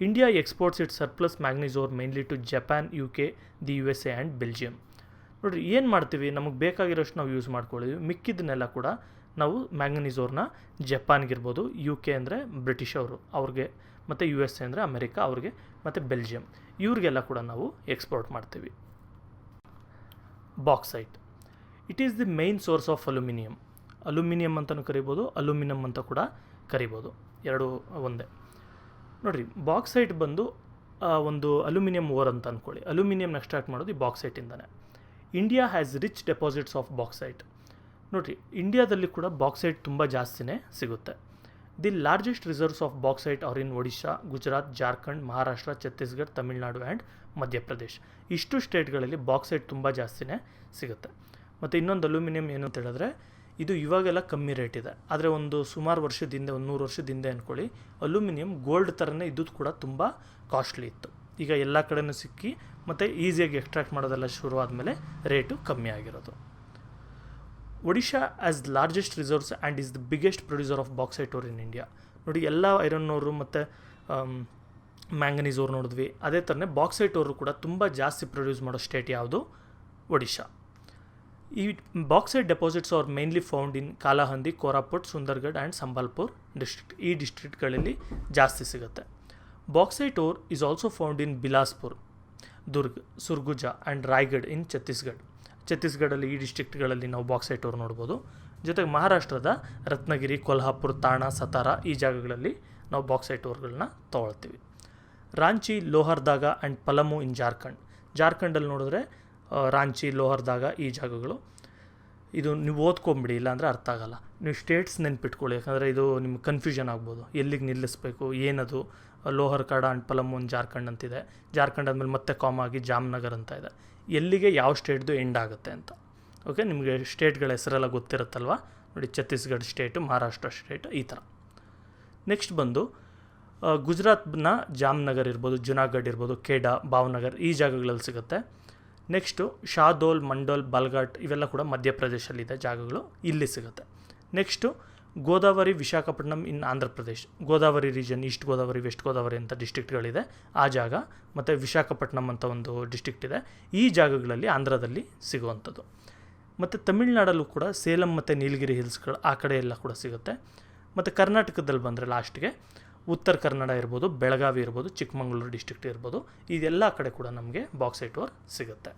India exports it surplus manganese ore mainly to Japan, UK, the USA and Belgium. ನೋಡಿರಿ, ಏನು ಮಾಡ್ತೀವಿ, ನಮಗೆ ಬೇಕಾಗಿರೋಷ್ಟು ನಾವು ಯೂಸ್ ಮಾಡ್ಕೊಳ್ಳಿದ್ವಿ. ಮಿಕ್ಕಿದ್ದನ್ನೆಲ್ಲ ಕೂಡ ನಾವು ಮ್ಯಾಂಗನೀಸ್ ಓರ್ನ ಜಪಾನ್ಗಿರ್ಬೋದು, UK ಅಂದರೆ ಬ್ರಿಟಿಷ್ ಅವ್ರಿಗೆ, ಮತ್ತು USA ಅಂದರೆ ಅಮೆರಿಕಾ ಅವ್ರಿಗೆ, ಮತ್ತು ಬೆಲ್ಜಿಯಂ ಇವ್ರಿಗೆಲ್ಲ ಕೂಡ ನಾವು ಎಕ್ಸ್ಪೋರ್ಟ್ ಮಾಡ್ತೀವಿ. Bauxite. It is the main source of aluminium ಅಂತಲೂ ಕರಿಬೋದು, ಅಲ್ಯೂಮಿನಿಯಂ ಅಂತ ಕೂಡ ಕರಿಬೋದು, ಎರಡು ಒಂದೇ. ನೋಡಿರಿ, ಬಾಕ್ಸೈಟ್ ಬಂದು ಒಂದು ಅಲ್ಯೂಮಿನಿಯಂ ಓರ್ ಅಂತ ಅಂದ್ಕೊಳ್ಳಿ. ಅಲ್ಯೂಮಿನಿಯಂನ ಎಕ್ಸ್ಟ್ರಾಕ್ಟ್ ಮಾಡೋದು ಈ ಬಾಕ್ಸೈಟಿಂದನೇ. India has rich deposits of bauxite. ನೋಡಿರಿ, ಇಂಡಿಯಾದಲ್ಲಿ ಕೂಡ ಬಾಕ್ಸೈಟ್ ತುಂಬ ಜಾಸ್ತಿನೇ ಸಿಗುತ್ತೆ. The largest reserves of bauxite are in Odisha, Gujarat, Jharkhand, Maharashtra, Chhattisgarh, Tamil Nadu and Madhya Pradesh. ಇಷ್ಟು ಸ್ಟೇಟ್ಗಳಲ್ಲಿ ಬಾಕ್ಸೈಟ್ ತುಂಬ ಜಾಸ್ತಿನೇ ಸಿಗುತ್ತೆ. ಮತ್ತು ಇನ್ನೊಂದು ಅಲ್ಯೂಮಿನಿಯಂ ಏನು ಅಂತ ಹೇಳಿದ್ರೆ, ಇದು ಇವಾಗೆಲ್ಲ ಕಮ್ಮಿ ರೇಟ್ ಇದೆ. ಆದರೆ ಒಂದು ಸುಮಾರು ವರ್ಷದ ಹಿಂದೆ, ಒಂದು 100 ವರ್ಷದ ಹಿಂದೆ ಅಂದ್ಕೊಳ್ಳಿ, ಅಲ್ಯೂಮಿನಿಯಂ ಗೋಲ್ಡ್ ಥರನೇ ಇದ್ದದ್ದು ಕೂಡ ತುಂಬ ಕಾಸ್ಟ್ಲಿ ಇತ್ತು. ಈಗ ಎಲ್ಲ ಕಡೆನೂ ಸಿಕ್ಕಿ ಮತ್ತು ಈಸಿಯಾಗಿ ಎಕ್ಸ್ಟ್ರಾಕ್ಟ್ ಮಾಡೋದೆಲ್ಲ ಶುರುವಾದಮೇಲೆ ರೇಟು ಕಮ್ಮಿ ಆಗಿರೋದು. Odisha as largest reserves and is the biggest producer of bauxite ore in India. ನೋಡಿ, ಎಲ್ಲ ಐರನ್ ಓರು ಮತ್ತು ಮ್ಯಾಂಗನೀಸ್ ಓರ್ ನೋಡಿದ್ವಿ. ಅದೇ ಥರನೇ ಬಾಕ್ಸೈಟ್ ಓರು ಕೂಡ ತುಂಬ ಜಾಸ್ತಿ ಪ್ರೊಡ್ಯೂಸ್ ಮಾಡೋ ಸ್ಟೇಟ್ ಯಾವುದು? ಒಡಿಶಾ. ಈ bauxite deposits are mainly found in Kalahandi, Koraput, Sundargarh and Sambalpur district. ಈ ಡಿಸ್ಟ್ರಿಕ್ಟ್ಗಳಲ್ಲಿ ಜಾಸ್ತಿ ಸಿಗುತ್ತೆ. Bauxite ore is also found in Bilaspur, Durg, Surguja and Raigarh in ಛತ್ತೀಸ್ಗಢಲ್ಲಿ ಈ ಡಿಸ್ಟ್ರಿಕ್ಟ್ಗಳಲ್ಲಿ ನಾವು ಬಾಕ್ಸೈಟ್ ಓರ್ ನೋಡ್ಬೋದು. ಜೊತೆಗೆ ಮಹಾರಾಷ್ಟ್ರದ ರತ್ನಗಿರಿ, ಕೊಲ್ಹಾಪುರ್, ತಾಣ, ಸತಾರಾ ಈ ಜಾಗಗಳಲ್ಲಿ ನಾವು ಬಾಕ್ಸೈಟ್ ಓರ್ಗಳನ್ನ ತೊಗೊಳ್ತೀವಿ. ರಾಂಚಿ, ಲೋಹರ್ದಾಗ ಆ್ಯಂಡ್ ಪಲಮು ಇನ್ ಜಾರ್ಖಂಡಲ್ಲಿ ನೋಡಿದ್ರೆ ರಾಂಚಿ, ಲೋಹರ್ದಾಗ ಈ ಜಾಗಗಳು. ಇದು ನೀವು ಓದ್ಕೊಂಬಿಡಿ, ಇಲ್ಲಾಂದರೆ ಅರ್ಥ ಆಗಲ್ಲ. ನೀವು ಸ್ಟೇಟ್ಸ್ ನೆನ್ಪಿಟ್ಕೊಳ್ಳಿ, ಯಾಕಂದರೆ ಇದು ನಿಮ್ಗೆ ಕನ್ಫ್ಯೂಷನ್ ಆಗ್ಬೋದು. ಎಲ್ಲಿಗೆ ನಿಲ್ಲಿಸಬೇಕು, ಏನದು? ಲೋಹರ್ ಕಾಡ ಆ್ಯಂಡ್ ಪಲಮು ಇನ್ ಜಾರ್ಖಂಡ್ ಅಂತಿದೆ. ಜಾರ್ಖಂಡ್ ಆದಮೇಲೆ ಮತ್ತೆ ಕಾಮ್ ಆಗಿ ಜಾಮ್ನಗರ್ ಅಂತ ಇದೆ. ಎಲ್ಲಿಗೆ ಯಾವ ಸ್ಟೇಟ್ದು ಎಂಡ್ ಆಗುತ್ತೆ ಅಂತ. ಓಕೆ, ನಿಮಗೆ ಸ್ಟೇಟ್ಗಳ ಹೆಸರೆಲ್ಲ ಗೊತ್ತಿರುತ್ತಲ್ವ. ನೋಡಿ, ಛತ್ತೀಸ್ಗಢ ಸ್ಟೇಟು, ಮಹಾರಾಷ್ಟ್ರ ಸ್ಟೇಟ್, ಈ ಥರ. ನೆಕ್ಸ್ಟ್ ಬಂದು ಗುಜರಾತ್ನ ಜಾಮ್ನಗರ್ ಇರ್ಬೋದು, ಜುನಾಗಢ್ ಇರ್ಬೋದು, ಖೇಡಾ, ಭಾವನಗರ್ ಈ ಜಾಗಗಳಲ್ಲಿ ಸಿಗುತ್ತೆ. ನೆಕ್ಸ್ಟು ಶಾದೋಲ್, ಮಂಡೋಲ್, ಬಾಲ್ಘಾಟ್ ಇವೆಲ್ಲ ಕೂಡ ಮಧ್ಯಪ್ರದೇಶಲ್ಲಿದೆ ಜಾಗಗಳು, ಇಲ್ಲಿ ಸಿಗುತ್ತೆ. Next Godavari Visakhapatnam in Andhra Pradesh, Godavari region, East Godavari, West Godavari ಅಂತ ಡಿಸ್ಟ್ರಿಕ್ಟ್ಗಳಿದೆ ಆ ಜಾಗ, ಮತ್ತು ವಿಶಾಖಪಟ್ಟಣಂ ಅಂತ ಒಂದು ಡಿಸ್ಟ್ರಿಕ್ಟ್ ಇದೆ. ಈ ಜಾಗಗಳಲ್ಲಿ ಆಂಧ್ರದಲ್ಲಿ ಸಿಗುವಂಥದ್ದು. ಮತ್ತು ತಮಿಳ್ನಾಡಲ್ಲೂ ಕೂಡ ಸೇಲಂ ಮತ್ತು ನೀಲಗಿರಿ ಹಿಲ್ಸ್ಗಳು ಆ ಕಡೆ ಎಲ್ಲ ಕೂಡ ಸಿಗುತ್ತೆ. ಮತ್ತು ಕರ್ನಾಟಕದಲ್ಲಿ ಬಂದರೆ ಲಾಸ್ಟ್ಗೆ ಉತ್ತರ ಕನ್ನಡ ಇರ್ಬೋದು, ಬೆಳಗಾವಿ ಇರ್ಬೋದು, ಚಿಕ್ಕಮಗಳೂರು ಡಿಸ್ಟ್ರಿಕ್ಟ್ ಇರ್ಬೋದು, ಇದೆಲ್ಲ ಕಡೆ ಕೂಡ ನಮಗೆ ಬಾಕ್ಸೈಟ್ ಓರ್ ಸಿಗುತ್ತೆ.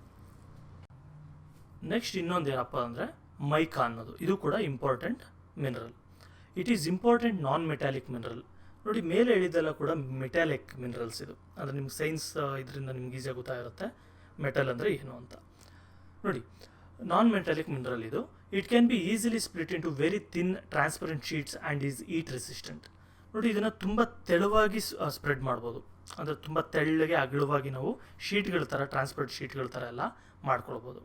ನೆಕ್ಸ್ಟ್ ಇನ್ನೊಂದು ಏನಪ್ಪ ಅಂದರೆ ಮೈಕಾ ಅನ್ನೋದು, ಇದು ಕೂಡ important mineral. It is important non metallic mineral. ನೋಡಿ, ಮೇಲೆ ಹೇಳಿದ್ದೆಲ್ಲ ಕೂಡ ಮೆಟಾಲಿಕ್ ಮಿನರಲ್ಸ್ ಇದು. ಅಂದರೆ ನಿಮ್ಗೆ ಸೈನ್ಸ್ ಇದರಿಂದ ನಿಮ್ಗೆ ಈಸಿಯಾಗಿ ಗೊತ್ತಾಗಿರುತ್ತೆ ಮೆಟಲ್ ಅಂದರೆ ಏನು ಅಂತ. ನೋಡಿ, ನಾನ್ ಮೆಟಾಲಿಕ್ ಮಿನರಲ್ ಇದು. It can be easily split into very thin transparent sheets and is heat resistant. ನೋಡಿ, ಇದನ್ನು ತುಂಬ ತೆಳುವಾಗಿ ಸ್ಪ್ರೆಡ್ ಮಾಡ್ಬೋದು. ಅಂದರೆ ತುಂಬ ತೆಳ್ಳಗೆ ಅಗಲವಾಗಿ ನಾವು ಶೀಟ್ಗಳ ಥರ, ಟ್ರಾನ್ಸ್ಪರೆಂಟ್ ಶೀಟ್ಗಳ ಥರ ಎಲ್ಲ ಮಾಡ್ಕೊಳ್ಬೋದು.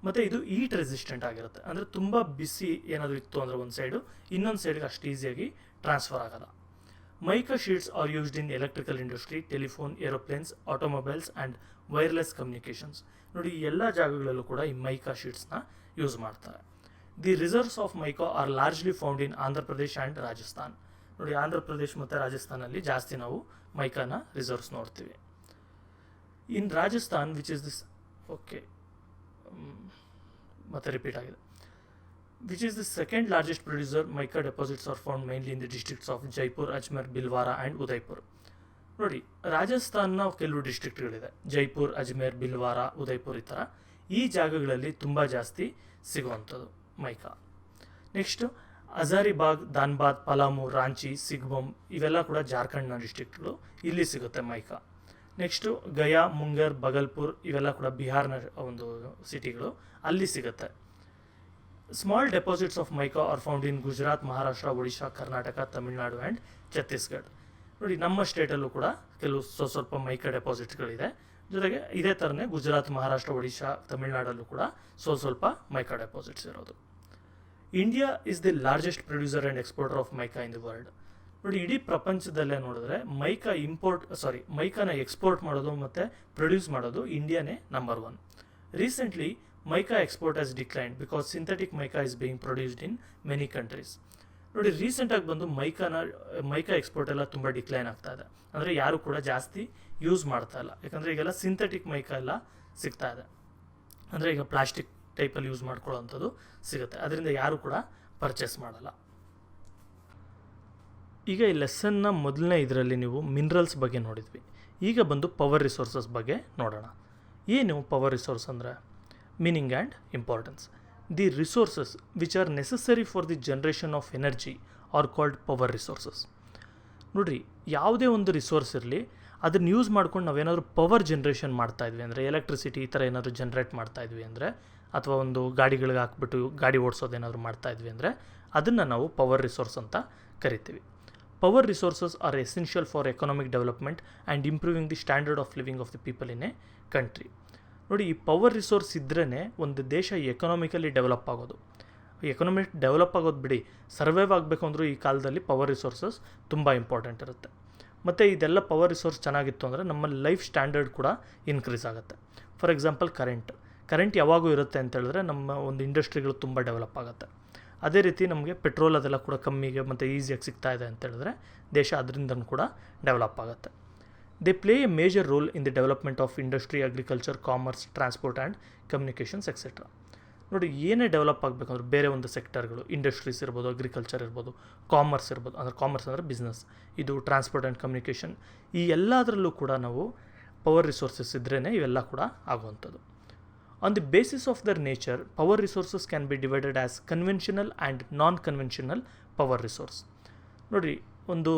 ಮತ್ತು ಇದು ಈಟ್ ರೆಸಿಸ್ಟೆಂಟ್ ಆಗಿರುತ್ತೆ. ಅಂದರೆ ತುಂಬ ಬಿಸಿ ಏನಾದರೂ ಇತ್ತು ಅಂದರೆ ಒಂದು ಸೈಡು, ಇನ್ನೊಂದು ಸೈಡ್ಗೆ ಅಷ್ಟು ಈಸಿಯಾಗಿ ಟ್ರಾನ್ಸ್ಫರ್ ಆಗಲ್ಲ. Mica sheets are used in electrical industry, telephone, aeroplanes, automobiles and wireless communications. ನೋಡಿ, ಈ ಎಲ್ಲ ಜಾಗಗಳಲ್ಲೂ ಕೂಡ ಈ ಮೈಕಾ ಶೀಟ್ಸ್ನ ಯೂಸ್ ಮಾಡ್ತಾರೆ. The reserves of mica are largely found in Andhra Pradesh and Rajasthan. ನೋಡಿ, ಆಂಧ್ರ ಪ್ರದೇಶ್ ಮತ್ತು ರಾಜಸ್ಥಾನಲ್ಲಿ ಜಾಸ್ತಿ ನಾವು ಮೈಕಾನ ರಿಸರ್ವ್ಸ್ ನೋಡ್ತೀವಿ. In Rajasthan which is this ಮತ್ತೆ ರಿಪೀಟ್ ಆಗಿದೆ. Which is the second largest producer, mica deposits are found mainly in the districts of Jaipur, Ajmer, Bhilwara and Udaipur. ನೋಡಿ, ರಾಜಸ್ಥಾನ್ನ ಕೆಲವು ಡಿಸ್ಟ್ರಿಕ್ಟ್ಗಳಿದೆ, ಜೈಪುರ್, ಅಜ್ಮೇರ್, ಬಿಲ್ವಾರಾ, ಉದಯ್ಪುರ್, ಈ ಥರ ಈ ಜಾಗಗಳಲ್ಲಿ ತುಂಬ ಜಾಸ್ತಿ ಸಿಗುವಂಥದ್ದು ಮೈಕಾ. ನೆಕ್ಸ್ಟು ಹಜಾರಿಬಾಗ್, ಧಾನ್ಬಾದ್, ಪಲಾಮು, ರಾಂಚಿ, ಸಿಗ್ಬಮ್ ಇವೆಲ್ಲ ಕೂಡ ಜಾರ್ಖಂಡ್ನ ಡಿಸ್ಟ್ರಿಕ್ಟ್ಗಳು, ಇಲ್ಲಿ ಸಿಗುತ್ತೆ ಮೈಕಾ. ನೆಕ್ಸ್ಟು ಗಯಾ, ಮುಂಗರ್, ಬಗಲ್ಪುರ್ ಇವೆಲ್ಲ ಕೂಡ ಬಿಹಾರ್ನ ಒಂದು ಸಿಟಿಗಳು, ಅಲ್ಲಿ ಸಿಗುತ್ತೆ. Small deposits of mica R found in Gujarat, Maharashtra, Odisha, Karnataka, Tamil Nadu and Chhattisgarh. ನೋಡಿ, ನಮ್ಮ ಸ್ಟೇಟಲ್ಲೂ ಕೂಡ ಕೆಲವು ಸ್ವಲ್ಪ ಮೈಕಾ ಡೆಪಾಸಿಟ್ಗಳಿದೆ. ಜೊತೆಗೆ ಇದೇ ಥರನೇ ಗುಜರಾತ್, ಮಹಾರಾಷ್ಟ್ರ, ಒಡಿಶಾ, ತಮಿಳುನಾಡಲ್ಲೂ ಕೂಡ ಸ್ವಲ್ಪ ಮೈಕಾ ಡೆಪಾಸಿಟ್ಸ್ ಇರೋದು. India is the largest producer and exporter of mica in the world. ನೋಡಿ, ಇಡೀ ಪ್ರಪಂಚದಲ್ಲೇ ನೋಡಿದ್ರೆ ಮೈಕಾನ ಎಕ್ಸ್ಪೋರ್ಟ್ ಮಾಡೋದು ಮತ್ತು ಪ್ರೊಡ್ಯೂಸ್ ಮಾಡೋದು ಇಂಡಿಯಾನೇ number 1. Recently mica export has declined because synthetic mica is being produced in many countries. ನೋಡಿ, ರೀಸೆಂಟಾಗಿ ಬಂದು ಮೈಕಾ ಎಕ್ಸ್ಪೋರ್ಟ್ ಎಲ್ಲ ತುಂಬ ಡಿಕ್ಲೈನ್ ಆಗ್ತಾ ಇದೆ. ಅಂದರೆ ಯಾರು ಕೂಡ ಜಾಸ್ತಿ ಯೂಸ್ ಮಾಡ್ತಾ ಇಲ್ಲ, ಯಾಕಂದರೆ ಈಗೆಲ್ಲ ಸಿಂಥೆಟಿಕ್ ಮೈಕಾ ಎಲ್ಲ ಸಿಗ್ತಾ ಇದೆ. ಅಂದರೆ ಈಗ ಪ್ಲಾಸ್ಟಿಕ್ ಟೈಪಲ್ಲಿ ಯೂಸ್ ಮಾಡ್ಕೊಳ್ಳೋವಂಥದ್ದು ಸಿಗುತ್ತೆ, ಅದರಿಂದ ಯಾರು ಕೂಡ ಪರ್ಚೇಸ್ ಮಾಡಲ್ಲ. ಈಗ ಈ ಲೆಸನ್ನ ಮೊದಲನೇ ಇದರಲ್ಲಿ ನೀವು ಮಿನರಲ್ಸ್ ಬಗ್ಗೆ ನೋಡಿದ್ವಿ. ಈಗ ಬಂದು ಪವರ್ ರಿಸೋರ್ಸಸ್ ಬಗ್ಗೆ ನೋಡೋಣ. ಏನು ಪವರ್ ರಿಸೋರ್ಸ್ ಅಂದರೆ? Meaning and importance. The resources which are necessary for the generation of energy are called power resources. ನೋಡಿರಿ, ಯಾವುದೇ ಒಂದು ರಿಸೋರ್ಸ್ ಇರಲಿ, ಅದನ್ನು ಯೂಸ್ ಮಾಡ್ಕೊಂಡು ನಾವೇನಾದರೂ ಪವರ್ ಜನ್ರೇಷನ್ ಮಾಡ್ತಾಯಿದ್ವಿ ಅಂದರೆ, ಎಲೆಕ್ಟ್ರಿಸಿಟಿ ಈ ಥರ ಏನಾದರೂ ಜನ್ರೇಟ್ ಮಾಡ್ತಾಯಿದ್ವಿ ಅಂದರೆ, ಅಥವಾ ಒಂದು ಗಾಡಿಗಳಿಗೆ ಹಾಕ್ಬಿಟ್ಟು ಗಾಡಿ ಓಡಿಸೋದೇನಾದರೂ ಮಾಡ್ತಾಯಿದ್ವಿ ಅಂದರೆ, ಅದನ್ನು ನಾವು ಪವರ್ ರಿಸೋರ್ಸ್ ಅಂತ ಕರಿತೀವಿ. Power resources R essential for economic development and improving the standard of living of the people in a country. ನೋಡಿ, ಈ ಪವರ್ ರಿಸೋರ್ಸ್ ಇದ್ರೇ ಒಂದು ದೇಶ ಎಕನಾಮಿಕಲಿ ಡೆವಲಪ್ ಆಗೋದು. ಎಕನಾಮಿಕ್ ಡೆವಲಪ್ ಆಗೋದು ಬಿಡಿ, ಸರ್ವೈವ್ ಆಗಬೇಕು ಅಂದರೂ ಈ ಕಾಲದಲ್ಲಿ ಪವರ್ ರಿಸೋರ್ಸಸ್ ತುಂಬ ಇಂಪಾರ್ಟೆಂಟ್ ಇರುತ್ತೆ. ಮತ್ತು ಇದೆಲ್ಲ ಪವರ್ ರಿಸೋರ್ಸ್ ಚೆನ್ನಾಗಿತ್ತು ಅಂದರೆ ನಮ್ಮ ಲೈಫ್ ಸ್ಟ್ಯಾಂಡರ್ಡ್ ಕೂಡ ಇನ್ಕ್ರೀಸ್ ಆಗುತ್ತೆ. ಫಾರ್ ಎಕ್ಸಾಂಪಲ್ ಕರೆಂಟ್ ಯಾವಾಗೂ ಇರುತ್ತೆ ಅಂತ ಹೇಳಿದ್ರೆ ನಮ್ಮ ಒಂದು ಇಂಡಸ್ಟ್ರಿಗಳು ತುಂಬ ಡೆವಲಪ್ ಆಗುತ್ತೆ. ಅದೇ ರೀತಿ ನಮಗೆ ಪೆಟ್ರೋಲ್ ಅದೆಲ್ಲ ಕೂಡ ಕಮ್ಮಿಗೆ ಮತ್ತು ಈಸಿಯಾಗಿ ಸಿಗ್ತಾ ಇದೆ ಅಂತ ಹೇಳಿದ್ರೆ ದೇಶ ಅದರಿಂದನೂ ಕೂಡ ಡೆವಲಪ್ ಆಗುತ್ತೆ. They play A major role in the development of industry, agriculture, commerce, transport and communications etcetera. ನೋಡಿ, ಏನೇ ಡೆವಲಪ್ ಆಗಬೇಕಂದ್ರೆ ಬೇರೆ ಒಂದು ಸೆಕ್ಟರ್ಗಳು, ಇಂಡಸ್ಟ್ರೀಸ್ ಇರ್ಬೋದು, ಅಗ್ರಿಕಲ್ಚರ್ ಇರ್ಬೋದು, ಕಾಮರ್ಸ್ ಇರ್ಬೋದು, ಅಂದರೆ ಕಾಮರ್ಸ್ ಅಂದರೆ ಬಿಸ್ನೆಸ್, ಇದು ಟ್ರಾನ್ಸ್ಪೋರ್ಟ್ ಆ್ಯಂಡ್ ಕಮ್ಯುನಿಕೇಷನ್, ಈ ಎಲ್ಲದರಲ್ಲೂ ಕೂಡ ನಾವು ಪವರ್ ರಿಸೋರ್ಸಸ್ ಇದ್ರೇ ಇವೆಲ್ಲ ಕೂಡ ಆಗುವಂಥದ್ದು. On the basis of their nature, power resources can be divided as conventional and non-conventional power resource. ನೋಡಿ, ಒಂದು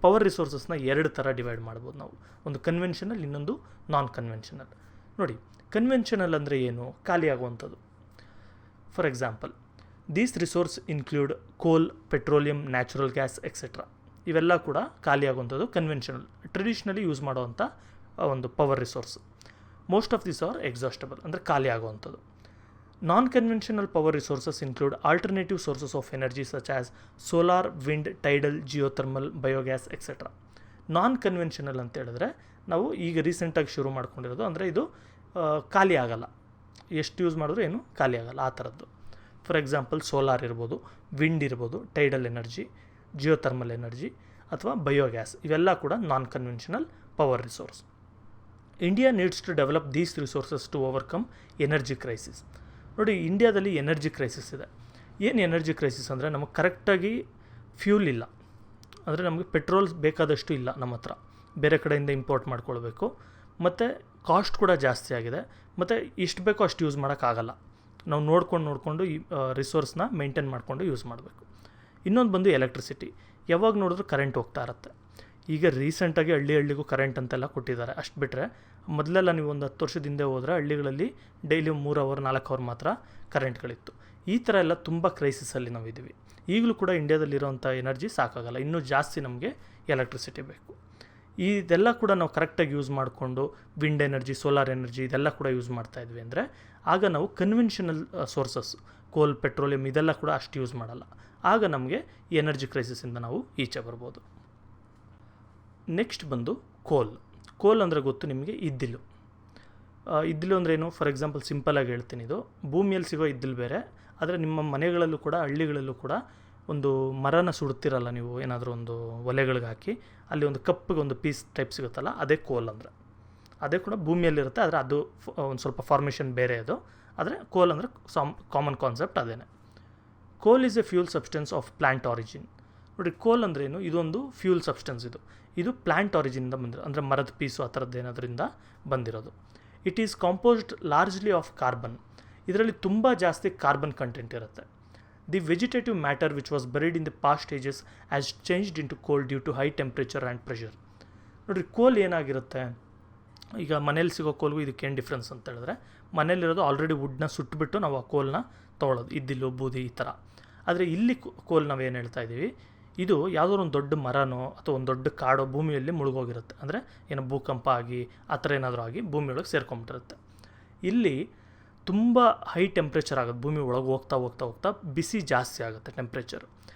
ಪವರ್ ರಿಸೋರ್ಸಸ್ನ ಎರಡು ಥರ ಡಿವೈಡ್ ಮಾಡ್ಬೋದು ನಾವು. ಒಂದು ಕನ್ವೆನ್ಷನಲ್, ಇನ್ನೊಂದು ನಾನ್ ಕನ್ವೆನ್ಷನಲ್. ನೋಡಿ, ಕನ್ವೆನ್ಷನಲ್ ಅಂದರೆ ಏನು? ಖಾಲಿ ಆಗುವಂಥದ್ದು. For example, these resource include coal, petroleum, natural gas etcetera. ಇವೆಲ್ಲ ಕೂಡ ಖಾಲಿ ಆಗುವಂಥದ್ದು ಕನ್ವೆನ್ಷನಲ್, ಟ್ರೆಡಿಷ್ನಲಿ ಯೂಸ್ ಮಾಡುವಂಥ ಒಂದು power resource. Most of this are exhaustible, ಅಂದರೆ ಖಾಲಿ ಆಗುವಂಥದ್ದು. Non conventional power resources include alternative sources of energy such as solar, wind, tidal, geothermal, biogas etcetera. Non conventional ಅಂತ ಹೇಳಿದ್ರೆ ನಾವು ಈಗ ರೀಸೆಂಟಾಗಿ ಶುರು ಮಾಡ್ಕೊಂಡಿರೋದು, ಅಂದರೆ ಇದು ಖಾಲಿ ಆಗಲ್ಲ, ಎಷ್ಟು ಯೂಸ್ ಮಾಡಿದ್ರು ಏನು ಖಾಲಿ ಆಗಲ್ಲ, ಆ ಥರದ್ದು. ಫಾರ್ ಎಕ್ಸಾಂಪಲ್ ಸೋಲಾರ್ ಇರ್ಬೋದು, ವಿಂಡ್ ಇರ್ಬೋದು, ಟೈಡಲ್ ಎನರ್ಜಿ, ಜಿಯೋಥರ್ಮಲ್ ಎನರ್ಜಿ ಅಥವಾ ಬಯೋಗ್ಯಾಸ್, ಇವೆಲ್ಲ ಕೂಡ non conventional power resource. India needs to develop these resources to overcome energy crisis. ನೋಡಿ, ಇಂಡಿಯಾದಲ್ಲಿ ಎನರ್ಜಿ ಕ್ರೈಸಿಸ್ ಇದೆ. ಏನು ಎನರ್ಜಿ ಕ್ರೈಸಿಸ್ ಅಂದರೆ ನಮಗೆ ಕರೆಕ್ಟಾಗಿ ಫ್ಯೂಲ್ ಇಲ್ಲ, ಅಂದರೆ ನಮಗೆ ಪೆಟ್ರೋಲ್ ಬೇಕಾದಷ್ಟು ಇಲ್ಲ ನಮ್ಮ ಹತ್ರ, ಬೇರೆ ಕಡೆಯಿಂದ ಇಂಪೋರ್ಟ್ ಮಾಡ್ಕೊಳ್ಬೇಕು, ಮತ್ತು ಕಾಸ್ಟ್ ಕೂಡ ಜಾಸ್ತಿ ಆಗಿದೆ, ಮತ್ತು ಎಷ್ಟು ಬೇಕೋ ಅಷ್ಟು ಯೂಸ್ ಮಾಡೋಕ್ಕಾಗಲ್ಲ. ನಾವು ನೋಡಿಕೊಂಡು ಈ ರಿಸೋರ್ಸ್ನ ಮೇಂಟೈನ್ ಮಾಡಿಕೊಂಡು ಯೂಸ್ ಮಾಡಬೇಕು. ಇನ್ನೊಂದು ಬಂದು ಎಲೆಕ್ಟ್ರಿಸಿಟಿ. ಯಾವಾಗ ನೋಡಿದ್ರೂ ಕರೆಂಟ್ ಹೋಗ್ತಾ ಇರುತ್ತೆ. ಈಗ ರೀಸೆಂಟಾಗಿ ಹಳ್ಳಿಗೂ ಕರೆಂಟ್ ಅಂತೆಲ್ಲ ಕೊಟ್ಟಿದ್ದಾರೆ. ಅಷ್ಟು ಬಿಟ್ಟರೆ ಮೊದಲೆಲ್ಲ ನೀವು ಒಂದು 10 ವರ್ಷದ ಹಿಂದೆ ಹೋದರೆ ಹಳ್ಳಿಗಳಲ್ಲಿ ಡೈಲಿ 3 ಅವರ್ 4 ಅವರ್ ಮಾತ್ರ ಕರೆಂಟ್ಗಳಿತ್ತು. ಈ ಥರ ಎಲ್ಲ ತುಂಬ ಕ್ರೈಸಿಸಲ್ಲಿ ನಾವಿದ್ದೀವಿ. ಈಗಲೂ ಕೂಡ ಇಂಡಿಯಾದಲ್ಲಿರೋಂಥ ಎನರ್ಜಿ ಸಾಕಾಗಲ್ಲ, ಇನ್ನೂ ಜಾಸ್ತಿ ನಮಗೆ ಎಲೆಕ್ಟ್ರಿಸಿಟಿ ಬೇಕು. ಇದೆಲ್ಲ ಕೂಡ ನಾವು ಕರೆಕ್ಟಾಗಿ ಯೂಸ್ ಮಾಡಿಕೊಂಡು ವಿಂಡ್ ಎನರ್ಜಿ, ಸೋಲಾರ್ ಎನರ್ಜಿ ಇದೆಲ್ಲ ಕೂಡ ಯೂಸ್ ಮಾಡ್ತಾಯಿದ್ವಿ ಅಂದರೆ ಆಗ ನಾವು ಕನ್ವೆನ್ಷನಲ್ ಸೋರ್ಸಸ್, ಕೋಲ್, ಪೆಟ್ರೋಲಿಯಂ ಇದೆಲ್ಲ ಕೂಡ ಅಷ್ಟು ಯೂಸ್ ಮಾಡಲ್ಲ. ಆಗ ನಮಗೆ ಎನರ್ಜಿ ಕ್ರೈಸಿಸಿಂದ ನಾವು ಈಚೆ ಬರ್ಬೋದು. ನೆಕ್ಸ್ಟ್ ಬಂದು ಕೋಲ್ ಅಂದರೆ ಗೊತ್ತು ನಿಮಗೆ, ಇದ್ದಿಲು. ಇದ್ದಿಲು ಅಂದರೆ ಏನು? ಫಾರ್ ಎಕ್ಸಾಂಪಲ್ ಸಿಂಪಲಾಗಿ ಹೇಳ್ತೀನಿ, ಇದು ಭೂಮಿಯಲ್ಲಿ ಸಿಗೋ ಇದ್ದಿಲು ಬೇರೆ, ಆದರೆ ನಿಮ್ಮ ಮನೆಗಳಲ್ಲೂ ಕೂಡ ಹಳ್ಳಿಗಳಲ್ಲೂ ಕೂಡ ಒಂದು ಮರನ ಸುಡ್ತಿರಲ್ಲ ನೀವು, ಏನಾದರೂ ಒಂದು ಒಲೆಗಳಿಗೆ ಹಾಕಿ ಅಲ್ಲಿ ಒಂದು ಕಪ್ಪಿಗೆ ಒಂದು ಪೀಸ್ ಟೈಪ್ ಸಿಗುತ್ತಲ್ಲ, ಅದೇ ಕೋಲ್ ಅಂದರೆ. ಅದೇ ಕೂಡ ಭೂಮಿಯಲ್ಲಿರುತ್ತೆ, ಆದರೆ ಅದು ಒಂದು ಸ್ವಲ್ಪ ಫಾರ್ಮೇಷನ್ ಬೇರೆ ಅದು. ಆದರೆ ಕೋಲ್ ಅಂದರೆ ಕಾಮನ್ ಕಾನ್ಸೆಪ್ಟ್ ಅದೇನೆ. Coal is a fuel substance of plant origin. ನೋಡಿ, ಕೋಲ್ ಅಂದರೆ ಏನು? ಇದೊಂದು ಫ್ಯೂಲ್ ಸಬ್ಸ್ಟೆನ್ಸ್. ಇದು ಪ್ಲಾಂಟ್ ಆರಿಜಿನಿಂದ ಬಂದಿರೋದು, ಅಂದರೆ ಮರದ ಪೀಸು ಆ ಥರದ್ದು ಏನಾದ್ರಿಂದ ಬಂದಿರೋದು. It is composed largely of carbon. ಇದರಲ್ಲಿ ತುಂಬ ಜಾಸ್ತಿ ಕಾರ್ಬನ್ ಕಂಟೆಂಟ್ ಇರುತ್ತೆ. The vegetative matter which was buried in the past ages has changed in to coal due to high temperature and pressure. ನೋಡಿರಿ, ಕೋಲ್ ಏನಾಗಿರುತ್ತೆ, ಈಗ ಮನೇಲಿ ಸಿಗೋ ಕೋಲ್ಗೂ ಇದಕ್ಕೇನು ಡಿಫ್ರೆನ್ಸ್ ಅಂತ ಹೇಳಿದ್ರೆ, ಮನೇಲಿರೋದು ಆಲ್ರೆಡಿ ವುಡ್ನ ಸುಟ್ಬಿಟ್ಟು ನಾವು ಆ ಕೋಲ್ನ ತೊಗೊಳ್ಳೋದು, ಇದ್ದಿಲು, ಬೂದಿ ಈ ಥರ. ಆದರೆ ಇಲ್ಲಿ ಕೋಲ್ ನಾವೇನು ಹೇಳ್ತಾ ಇದ್ದೀವಿ, ಇದು ಯಾವುದೋ ಒಂದು ದೊಡ್ಡ ಮರನೋ ಅಥವಾ ಒಂದು ದೊಡ್ಡ ಕಾಡೋ ಭೂಮಿಯಲ್ಲಿ ಮುಳುಗೋಗಿರುತ್ತೆ, ಅಂದರೆ ಏನೋ ಭೂಕಂಪ ಆಗಿ ಆ ಥರ ಏನಾದರೂ ಆಗಿ ಭೂಮಿಯೊಳಗೆ ಸೇರ್ಕೊಂಬಿಟ್ಟಿರುತ್ತೆ. ಇಲ್ಲಿ ತುಂಬ ಹೈ ಟೆಂಪ್ರೇಚರ್ ಆಗುತ್ತೆ, ಭೂಮಿ ಒಳಗೆ ಹೋಗ್ತಾ ಬಿಸಿ ಜಾಸ್ತಿ ಆಗುತ್ತೆ ಟೆಂಪ್ರೇಚರು.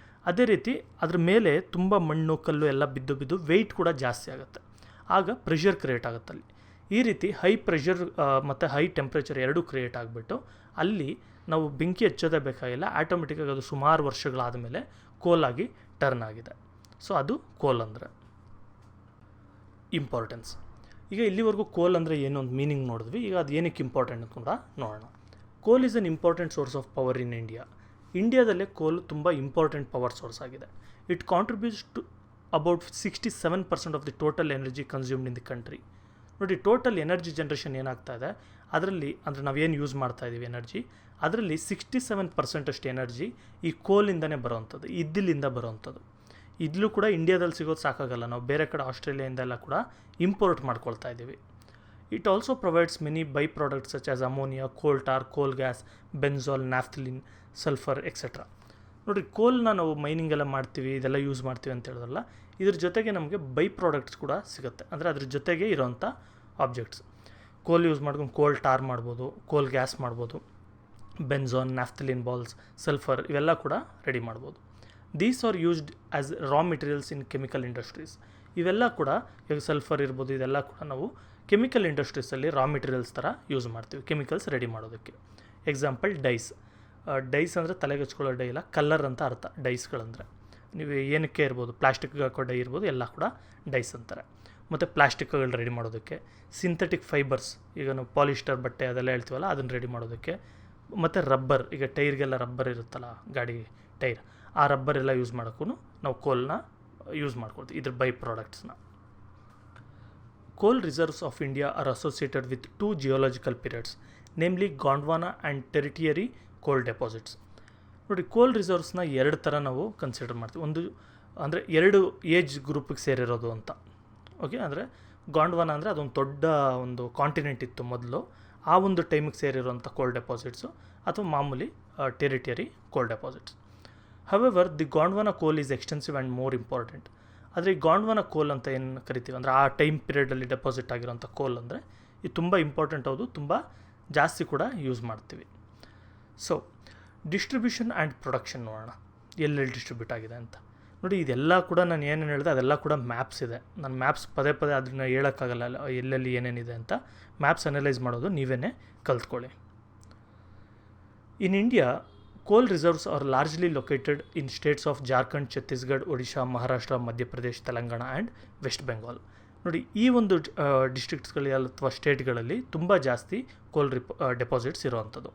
ಅದೇ ರೀತಿ ಅದ್ರ ಮೇಲೆ ತುಂಬ ಮಣ್ಣು ಕಲ್ಲು ಎಲ್ಲ ಬಿದ್ದು ವೆಯ್ಟ್ ಕೂಡ ಜಾಸ್ತಿ ಆಗುತ್ತೆ. ಆಗ ಪ್ರೆಷರ್ ಕ್ರಿಯೇಟ್ ಆಗುತ್ತೆ ಅಲ್ಲಿ. ಈ ರೀತಿ ಹೈ ಪ್ರೆಷರ್ ಮತ್ತು ಹೈ ಟೆಂಪ್ರೇಚರ್ ಎರಡೂ ಕ್ರಿಯೇಟ್ ಆಗಿಬಿಟ್ಟು ಅಲ್ಲಿ ನಾವು ಬೆಂಕಿ ಹಚ್ಚೋದೇ ಬೇಕಾಗಿಲ್ಲ, ಆಟೋಮೆಟಿಕ್ಕಾಗಿ ಅದು ಸುಮಾರು ವರ್ಷಗಳಾದ ಮೇಲೆ ಕೋಲಾಗಿ ಟರ್ನ್ ಆಗಿದೆ. ಸೊ ಅದು ಕೋಲ್ ಅಂದರೆ ಇಂಪಾರ್ಟೆನ್ಸ್. ಈಗ ಇಲ್ಲಿವರೆಗೂ ಕೋಲ್ ಅಂದರೆ ಏನೋ ಒಂದು ಮೀನಿಂಗ್ ನೋಡಿದ್ವಿ. ಈಗ ಅದು ಏನಕ್ಕೆ ಇಂಪಾರ್ಟೆಂಟ್ ಅಂತ ಕೂಡ ನೋಡೋಣ. Coal is an important source of power in India. ಇಂಡಿಯಾದಲ್ಲೇ ಕೋಲ್ ತುಂಬ ಇಂಪಾರ್ಟೆಂಟ್ ಪವರ್ ಸೋರ್ಸ್ ಆಗಿದೆ. It contributes to about 67% of the total energy consumed in the country. ನೋಡಿ, ಟೋಟಲ್ ಎನರ್ಜಿ ಜನ್ರೇಷನ್ ಏನಾಗ್ತಾ ಇದೆ ಅದರಲ್ಲಿ, ಅಂದರೆ ನಾವೇನು ಯೂಸ್ ಮಾಡ್ತಾ ಇದ್ದೀವಿ ಎನರ್ಜಿ, ಅದರಲ್ಲಿ 67% ಅಷ್ಟು ಎನರ್ಜಿ ಈ ಕೋಲಿಂದನೇ ಬರೋವಂಥದ್ದು, ಇದ್ದಿಲಿಂದ ಬರೋವಂಥದ್ದು. ಇದ್ಲೂ ಕೂಡ ಇಂಡಿಯಾದಲ್ಲಿ ಸಿಗೋದು ಸಾಕಾಗಲ್ಲ, ನಾವು ಬೇರೆ ಕಡೆ ಆಸ್ಟ್ರೇಲಿಯಾದಿಂದೆಲ್ಲ ಕೂಡ ಇಂಪೋರ್ಟ್ ಮಾಡ್ಕೊಳ್ತಾ ಇದ್ದೀವಿ. It also provides many by products such as ammonia, ಕೋಲ್ ಟಾರ್, ಕೋಲ್ ಗ್ಯಾಸ್, ಬೆನ್ಝಾಲ್, ನ್ಯಾಫ್ಥಲಿನ್, ಸಲ್ಫರ್ ಎಕ್ಸೆಟ್ರಾ. ನೋಡಿರಿ, ಕೋಲ್ನ ನಾವು ಮೈನಿಂಗ್ ಎಲ್ಲ ಮಾಡ್ತೀವಿ, ಇದೆಲ್ಲ ಯೂಸ್ ಮಾಡ್ತೀವಿ ಅಂತ ಹೇಳಿದ್ರಲ್ಲ, ಇದ್ರ ಜೊತೆಗೆ ನಮಗೆ ಬೈ ಪ್ರಾಡಕ್ಟ್ಸ್ ಕೂಡ ಸಿಗುತ್ತೆ, ಅಂದರೆ ಅದ್ರ ಜೊತೆಗೆ ಇರೋವಂಥ ಆಬ್ಜೆಕ್ಟ್ಸ್. ಕೋಲ್ ಯೂಸ್ ಮಾಡ್ಕೊಂಡು ಕೋಲ್ ಟಾರ್ ಮಾಡ್ಬೋದು, ಕೋಲ್ ಗ್ಯಾಸ್ ಮಾಡ್ಬೋದು, ಬೆನ್ಝಾನ್, ನ್ಯಾಫ್ಥಲಿನ್ ಬಾಲ್ಸ್, ಸಲ್ಫರ್ ಇವೆಲ್ಲ ಕೂಡ ರೆಡಿ ಮಾಡ್ಬೋದು. These are used as raw materials in chemical industries. ಇವೆಲ್ಲ ಕೂಡ, ಈಗ ಸಲ್ಫರ್ ಇರ್ಬೋದು, ಇದೆಲ್ಲ ಕೂಡ ನಾವು ಕೆಮಿಕಲ್ ಇಂಡಸ್ಟ್ರೀಸಲ್ಲಿ ರಾ ಮೆಟೀರಿಯಲ್ಸ್ ಥರ ಯೂಸ್ ಮಾಡ್ತೀವಿ ಕೆಮಿಕಲ್ಸ್ ರೆಡಿ ಮಾಡೋದಕ್ಕೆ. Example dyes. ಡೈಸ್ ಅಂದರೆ ತಲೆಗೆ ಹಚ್ಕೊಳ್ಳೋ ಡೈ ಇಲ್ಲ, ಕಲ್ಲರ್ ಅಂತ ಅರ್ಥ ಡೈಸ್ಗಳಂದರೆ. ನೀವು ಏನಕ್ಕೆ ಇರ್ಬೋದು, ಪ್ಲಾಸ್ಟಿಕ್ಗೆ ಹಾಕೋ ಡೈ ಇರ್ಬೋದು, ಎಲ್ಲ ಕೂಡ ಡೈಸ್ ಅಂತಾರೆ. ಮತ್ತು ಪ್ಲಾಸ್ಟಿಕ್ಗಳು ರೆಡಿ ಮಾಡೋದಕ್ಕೆ, ಸಿಂಥೆಟಿಕ್ ಫೈಬರ್ಸ್, ಈಗ ನಾವು ಪಾಲಿಸ್ಟರ್ ಬಟ್ಟೆ ಅದೆಲ್ಲ ಹೇಳ್ತೀವಲ್ಲ ಅದನ್ನು ರೆಡಿ ಮಾಡೋದಕ್ಕೆ, ಮತ್ತು ರಬ್ಬರ್, ಈಗ ಟೈರ್ಗೆಲ್ಲ ರಬ್ಬರ್ ಇರುತ್ತಲ್ಲ, ಗಾಡಿ ಟೈರ್, ಆ ರಬ್ಬರ್ ಎಲ್ಲ ಯೂಸ್ ಮಾಡೋಕ್ಕೂ ನಾವು ಕೋಲ್ನ ಯೂಸ್ ಮಾಡ್ಕೊಳ್ತೀವಿ, ಇದ್ರ ಬೈ ಪ್ರಾಡಕ್ಟ್ಸ್ನ. Coal reserves of India are associated with 2 geological periods, namely Gondwana and tertiary coal deposits. ನೋಡಿ, ಕೋಲ್ ರಿಸರ್ವ್ಸ್ನ 2 ಥರ ನಾವು ಕನ್ಸಿಡರ್ ಮಾಡ್ತೀವಿ. ಒಂದು ಅಂದರೆ 2 ಏಜ್ ಗ್ರೂಪಿಗೆ ಸೇರಿರೋದು ಅಂತ. ಓಕೆ, ಅಂದರೆ ಗಾಂಡ್ವಾನಾ ಅಂದರೆ ಅದೊಂದು ದೊಡ್ಡ ಒಂದು ಕಾಂಟಿನೆಂಟ್ ಇತ್ತು ಮೊದಲು, ಆ ಒಂದು ಟೈಮಿಗೆ ಸೇರಿರೋಂಥ ಕೋಲ್ ಡೆಪಾಸಿಟ್ಸು, ಅಥವಾ ಮಾಮೂಲಿ ಟೆರಿಟರಿ ಕೋಲ್ deposits. However the Gondwana coal is extensive and more important. ಆದರೆ ಈ ಗಾಂಡ್ವಾನಾ ಕೋಲ್ ಅಂತ ಏನು ಕರಿತೀವಿ, ಅಂದರೆ ಆ ಟೈಮ್ ಪೀರಿಯಡಲ್ಲಿ ಡೆಪಾಸಿಟ್ ಆಗಿರೋಂಥ ಕೋಲ್ ಅಂದರೆ ಇದು ತುಂಬ ಇಂಪಾರ್ಟೆಂಟ್, ಹೌದು, ತುಂಬ ಜಾಸ್ತಿ ಕೂಡ ಯೂಸ್ ಮಾಡ್ತೀವಿ. ಸೊ ಡಿಸ್ಟ್ರಿಬ್ಯೂಷನ್ ಆ್ಯಂಡ್ ಪ್ರೊಡಕ್ಷನ್ ನೋಡೋಣ, ಎಲ್ಲೆಲ್ಲಿ ಡಿಸ್ಟ್ರಿಬ್ಯೂಟ್ ಆಗಿದೆ ಅಂತ. ನೋಡಿ, ಇದೆಲ್ಲ ಕೂಡ ನಾನು ಏನೇನು ಹೇಳಿದೆ ಅದೆಲ್ಲ ಕೂಡ ಮ್ಯಾಪ್ಸ್ ಇದೆ. ನಾನು ಮ್ಯಾಪ್ಸ್ ಪದೇ ಅದನ್ನು ಹೇಳೋಕ್ಕಾಗಲ್ಲ ಎಲ್ಲೆಲ್ಲಿ ಏನೇನಿದೆ ಅಂತ. ಮ್ಯಾಪ್ಸ್ ಅನಲೈಸ್ ಮಾಡೋದು ನೀವೇ ಕಲ್ತ್ಕೊಳ್ಳಿ. In India coal reserves are largely located in states of Jharkhand, Chhattisgarh, Odisha, Maharashtra, Madhya Pradesh, Telangana and West Bengal. ನೋಡಿ, ಈ ಒಂದು ಡಿಸ್ಟ್ರಿಕ್ಟ್ಸ್ಗಳಲ್ಲಿ ಅಥವಾ ಸ್ಟೇಟ್ಗಳಲ್ಲಿ ತುಂಬ ಜಾಸ್ತಿ ಕೋಲ್ ಡೆಪಾಸಿಟ್ಸ್ ಇರೋವಂಥದ್ದು.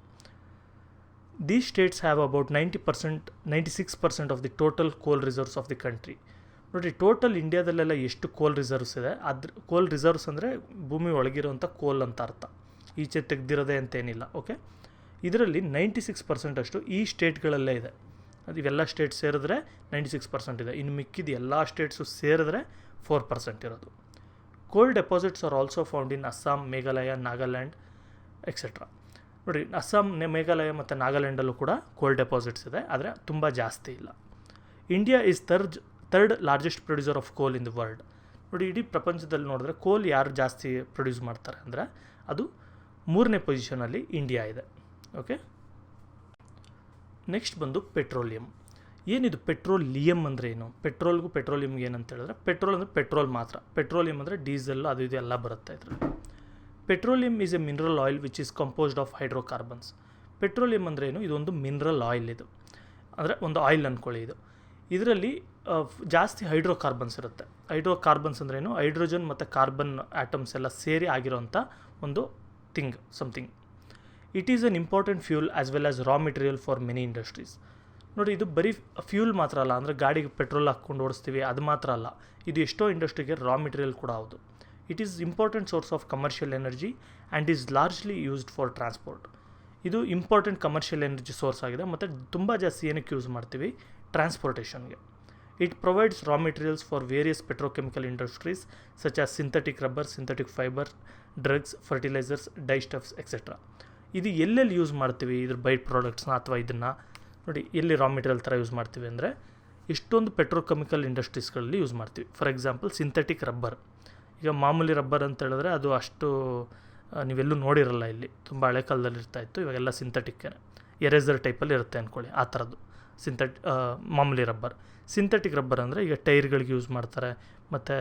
These states have about 96% of the total coal reserves of the country. ನೋಡಿ, ಟೋಟಲ್ ಇಂಡಿಯಾದಲ್ಲೆಲ್ಲ ಎಷ್ಟು ಕೋಲ್ ರಿಸರ್ವ್ಸ್ ಇದೆ, ಕೋಲ್ ರಿಸರ್ವ್ಸ್ ಅಂದರೆ ಭೂಮಿ ಒಳಗಿರೋಂಥ ಕೋಲ್ ಅಂತ ಅರ್ಥ, ಈಚೆ ತೆಗೆದಿರೋದೇ ಅಂತೇನಿಲ್ಲ. ಓಕೆ, ಇದರಲ್ಲಿ 96% ಅಷ್ಟು ಈ ಸ್ಟೇಟ್ಗಳಲ್ಲೇ ಇದೆ. ಅದು ಇವೆಲ್ಲ ಸ್ಟೇಟ್ಸ್ ಸೇರಿದ್ರೆ 96% ಇದೆ. ಇನ್ನು ಮಿಕ್ಕಿದ ಎಲ್ಲ ಸ್ಟೇಟ್ಸು ಸೇರಿದ್ರೆ 4% ಇರೋದು. ಕೋಲ್ deposits are also found in Assam, Meghalaya, Nagaland etcetera. ನೋಡಿ, ಅಸ್ಸಾಂ, ಮೇಘಾಲಯ ಮತ್ತು ನಾಗಾಲ್ಯಾಂಡಲ್ಲೂ ಕೂಡ ಕೋಲ್ ಡೆಪಾಸಿಟ್ಸ್ ಇದೆ, ಆದರೆ ತುಂಬ ಜಾಸ್ತಿ ಇಲ್ಲ. India is third largest producer of ಕೋಲ್ ಇನ್ ದಿ ವರ್ಲ್ಡ್. ನೋಡಿ, ಇಡೀ ಪ್ರಪಂಚದಲ್ಲಿ ನೋಡಿದ್ರೆ ಕೋಲ್ ಯಾರು ಜಾಸ್ತಿ ಪ್ರೊಡ್ಯೂಸ್ ಮಾಡ್ತಾರೆ ಅಂದರೆ ಅದು 3ನೇ ಪೊಸಿಷನಲ್ಲಿ ಇಂಡಿಯಾ ಇದೆ. ಓಕೆ, ನೆಕ್ಸ್ಟ್ ಬಂದು ಪೆಟ್ರೋಲಿಯಂ. ಏನಿದು ಪೆಟ್ರೋಲಿಯಂ ಅಂದರೆ ಏನು? ಪೆಟ್ರೋಲ್ಗೂ ಪೆಟ್ರೋಲಿಯಮ್ಗೆ ಏನಂತ ಹೇಳಿದ್ರೆ, ಪೆಟ್ರೋಲ್ ಅಂದರೆ ಪೆಟ್ರೋಲ್ ಮಾತ್ರ, ಪೆಟ್ರೋಲಿಯಂ ಅಂದರೆ ಡೀಸೆಲ್ ಅದು ಇದು ಎಲ್ಲ ಬರುತ್ತೆ ಇದರಲ್ಲಿ. Petroleum is A mineral oil which is composed of hydrocarbons. Petroleum ಅಂದರೆ ಏನು? ಇದೊಂದು ಮಿನರಲ್ ಆಯಿಲ್, ಇದು ಅಂದರೆ ಒಂದು ಆಯಿಲ್ ಅಂದ್ಕೊಳ್ಳಿ. ಇದರಲ್ಲಿ ಜಾಸ್ತಿ ಹೈಡ್ರೋಕಾರ್ಬನ್ಸ್ ಇರುತ್ತೆ. ಹೈಡ್ರೋಕಾರ್ಬನ್ಸ್ ಅಂದರೆ ಏನು? ಹೈಡ್ರೋಜನ್ ಮತ್ತು ಕಾರ್ಬನ್ ಆಟಮ್ಸ್ ಎಲ್ಲ ಸೇರಿ ಆಗಿರೋಂಥ ಒಂದು something. It is an important fuel as well as raw material for many industries. ನೋಡಿ, ಇದು ಬರೀ ಫ್ಯೂಲ್ ಮಾತ್ರ ಅಲ್ಲ, ಅಂದರೆ ಗಾಡಿಗೆ ಪೆಟ್ರೋಲ್ ಹಾಕ್ಕೊಂಡು ಓಡಿಸ್ತೀವಿ ಅದು ಮಾತ್ರ ಅಲ್ಲ, ಇದು ಎಷ್ಟೋ ಇಂಡಸ್ಟ್ರಿಗೆ ರಾ ಮೆಟೀರಿಯಲ್ ಕೂಡ ಹೌದು. It is important source of commercial energy and is largely used for transport. ಇದು ಇಂಪಾರ್ಟೆಂಟ್ ಕಮರ್ಷಿಯಲ್ ಎನರ್ಜಿ ಸೋರ್ಸ್ ಆಗಿದೆ ಮತ್ತು ತುಂಬ ಜಾಸ್ತಿ ಏನಕ್ಕೆ ಯೂಸ್ ಮಾಡ್ತೀವಿ? ಟ್ರಾನ್ಸ್ಪೋರ್ಟೇಷನ್ಗೆ. It provides raw materials for various petrochemical industries such as synthetic rubber, synthetic fibre, drugs, fertilisers, dyestuffs etcetera. ಇದು ಎಲ್ಲೆಲ್ಲಿ ಯೂಸ್ ಮಾಡ್ತೀವಿ ಇದ್ರ ಬೈ ಪ್ರಾಡಕ್ಟ್ಸ್ನ ಅಥವಾ ಇದನ್ನು? ನೋಡಿ, ಎಲ್ಲಿ ರಾ ಮೆಟೀರಿಯಲ್ ಥರ ಯೂಸ್ ಮಾಡ್ತೀವಿ ಅಂದರೆ ಇಷ್ಟೊಂದು ಪೆಟ್ರೋಕೆಮಿಕಲ್ ಇಂಡಸ್ಟ್ರೀಸ್ಗಳಲ್ಲಿ ಯೂಸ್ ಮಾಡ್ತೀವಿ. For example synthetic rubber. ಈಗ ಮಾಮೂಲಿ ರಬ್ಬರ್ ಅಂತ ಹೇಳಿದ್ರೆ ಅದು ಅಷ್ಟು ನೀವೆಲ್ಲೂ ನೋಡಿರಲ್ಲ, ಇಲ್ಲಿ ತುಂಬ ಹಳೆ ಕಾಲದಲ್ಲಿ ಇರ್ತಾಯಿತ್ತು, ಇವಾಗೆಲ್ಲ ಸಿಂಥೆಟಿಕ್ ಎರೇಸರ್ ಟೈಪಲ್ಲಿ ಇರುತ್ತೆ ಅಂದ್ಕೊಳ್ಳಿ, ಆ ಥರದ್ದು ಮಾಮೂಲಿ ರಬ್ಬರ್. ಸಿಂಥೆಟಿಕ್ ರಬ್ಬರ್ ಅಂದರೆ ಈಗ ಟೈರ್ಗಳಿಗೆ ಯೂಸ್ ಮಾಡ್ತಾರೆ ಮತ್ತು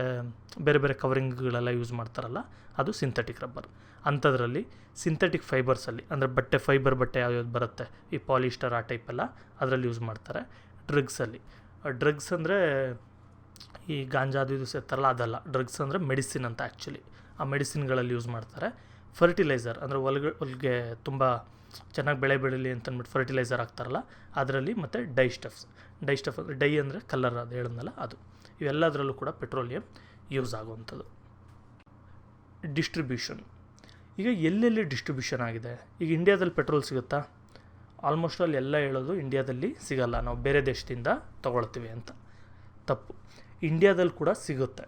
ಬೇರೆ ಬೇರೆ ಕವರಿಂಗ್ಗಳೆಲ್ಲ ಯೂಸ್ ಮಾಡ್ತಾರಲ್ಲ, ಅದು ಸಿಂಥೆಟಿಕ್ ರಬ್ಬರ್. ಅಂಥದ್ರಲ್ಲಿ ಸಿಂಥೆಟಿಕ್ ಫೈಬರ್ಸಲ್ಲಿ ಅಂದರೆ ಬಟ್ಟೆ ಯಾವ್ಯಾವ್ದು ಬರುತ್ತೆ, ಈ ಪಾಲಿಸ್ಟರ್ ಆ ಟೈಪೆಲ್ಲ ಅದರಲ್ಲಿ ಯೂಸ್ ಮಾಡ್ತಾರೆ. ಡ್ರಗ್ಸ್ ಅಂದರೆ ಈ ಗಾಂಜಾ ಅದು ಇದು ಸೇರ್ತಾರಲ್ಲ, ಅದಲ್ಲ. ಡ್ರಗ್ಸ್ ಅಂದರೆ ಮೆಡಿಸಿನ್ ಅಂತ ಆ್ಯಕ್ಚುಲಿ, ಆ ಮೆಡಿಸಿನ್ಗಳಲ್ಲಿ ಯೂಸ್ ಮಾಡ್ತಾರೆ. ಫರ್ಟಿಲೈಸರ್ ಅಂದರೆ ಹೊಲ್ಗೆ ತುಂಬ ಚೆನ್ನಾಗಿ ಬೆಳೆ ಬೆಳೀಲಿ ಅಂತಂದ್ಬಿಟ್ಟು ಫರ್ಟಿಲೈಸರ್ ಹಾಕ್ತಾರಲ್ಲ ಅದರಲ್ಲಿ. ಮತ್ತು ಡೈಸ್ಟಫ್ ಅಂದರೆ ಡೈ ಅಂದರೆ ಕಲರ್, ಅದು ಹೇಳಿದ್ನಲ್ಲ ಅದು. ಇವೆಲ್ಲದರಲ್ಲೂ ಕೂಡ ಪೆಟ್ರೋಲಿಯಂ ಯೂಸ್ ಆಗುವಂಥದ್ದು. ಡಿಸ್ಟ್ರಿಬ್ಯೂಷನ್. ಈಗ ಎಲ್ಲೆಲ್ಲಿ ಡಿಸ್ಟ್ರಿಬ್ಯೂಷನ್ ಆಗಿದೆ? ಈಗ ಇಂಡಿಯಾದಲ್ಲಿ ಪೆಟ್ರೋಲ್ ಸಿಗುತ್ತಾ? ಆಲ್ಮೋಸ್ಟ್ ಅಲ್ಲಿ ಎಲ್ಲ ಹೇಳೋದು ಇಂಡಿಯಾದಲ್ಲಿ ಸಿಗಲ್ಲ, ನಾವು ಬೇರೆ ದೇಶದಿಂದ ತೊಗೊಳ್ತೀವಿ ಅಂತ. ತಪ್ಪು. ಇಂಡಿಯಾದಲ್ಲಿ ಕೂಡ ಸಿಗುತ್ತೆ,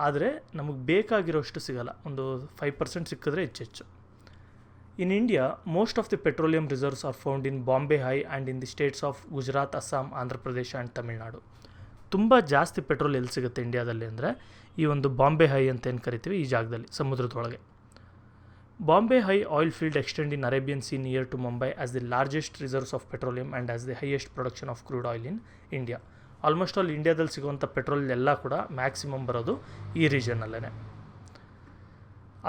ಆದರೆ ನಮಗೆ ಬೇಕಾಗಿರೋಷ್ಟು ಸಿಗಲ್ಲ. ಒಂದು 5% ಸಿಕ್ಕಿದ್ರೆ ಹೆಚ್ಚು. In India most of the petroleum reserves R found in Bombay high and in the States of Gujarat, Assam, Andhra Pradesh and Tamil Nadu. ತುಂಬ ಜಾಸ್ತಿ ಪೆಟ್ರೋಲ್ ಎಲ್ಲಿ ಸಿಗುತ್ತೆ ಇಂಡಿಯಾದಲ್ಲಿ ಅಂದರೆ ಈ ಒಂದು ಬಾಂಬೆ ಹೈ ಅಂತ ಏನು ಕರಿತೀವಿ, ಈ ಜಾಗದಲ್ಲಿ ಸಮುದ್ರದೊಳಗೆ. Bombay High oil field extend in Arabian sea near to Mumbai as the largest reserves of petroleum and as the highest production of crude oil in India. Almost all ಇಂಡಿಯಾದಲ್ಲಿ ಸಿಗುವಂಥ ಪೆಟ್ರೋಲ್ ಎಲ್ಲ ಕೂಡ ಮ್ಯಾಕ್ಸಿಮಮ್ ಬರೋದು ಈ ರೀಜನಲ್ಲೇ.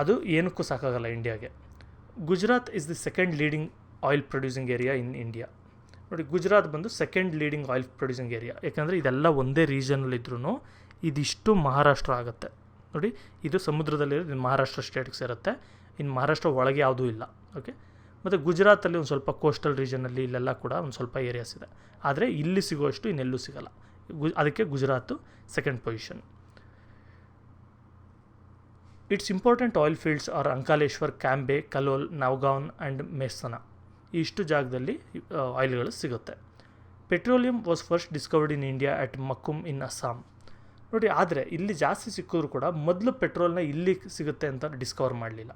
ಅದು ಏನಕ್ಕೂ ಸಾಕಾಗಲ್ಲ ಇಂಡಿಯಾಗೆ. Gujarat is the second leading oil producing area in India. ನೋಡಿ, ಗುಜರಾತ್ ಬಂದು second leading oil producing area. ಯಾಕಂದರೆ ಇದೆಲ್ಲ ಒಂದೇ ರೀಜನಲ್ಲಿದ್ರೂ ಇದಿಷ್ಟು ಮಹಾರಾಷ್ಟ್ರ ಆಗುತ್ತೆ. ನೋಡಿ, ಇದು ಸಮುದ್ರದಲ್ಲಿರೋದು ಮಹಾರಾಷ್ಟ್ರ ಸ್ಟೇಟ್ಗೆ ಸೇರುತ್ತೆ. ಇನ್ನು ಮಹಾರಾಷ್ಟ್ರ ಒಳಗೆ ಯಾವುದೂ ಇಲ್ಲ. ಓಕೆ, ಮತ್ತು ಗುಜರಾತಲ್ಲಿ ಒಂದು ಸ್ವಲ್ಪ ಕೋಸ್ಟಲ್ ರೀಜನಲ್ಲಿ ಇಲ್ಲೆಲ್ಲ ಕೂಡ ಒಂದು ಸ್ವಲ್ಪ ಏರಿಯಾಸ್ ಇದೆ, ಆದರೆ ಇಲ್ಲಿ ಸಿಗುವಷ್ಟು ಇನ್ನೆಲ್ಲೂ ಸಿಗಲ್ಲ. ಅದಕ್ಕೆ Gujarat second position. It's important oil fields are Ankleshwar, Cambay, Kalol, Navagaon and Mehsana. ಇಷ್ಟು ಜಾಗದಲ್ಲಿ ಆಯಿಲ್ಗಳು ಸಿಗುತ್ತೆ. Petroleum was first discovered in India at Makum in Assam. ನೋಡಿ, ಆದರೆ ಇಲ್ಲಿ ಜಾಸ್ತಿ ಸಿಕ್ಕಿದ್ರು ಕೂಡ ಮೊದಲು ಪೆಟ್ರೋಲ್ನ ಇಲ್ಲಿ ಸಿಗುತ್ತೆ ಅಂತ ಡಿಸ್ಕವರ್ ಮಾಡಲಿಲ್ಲ.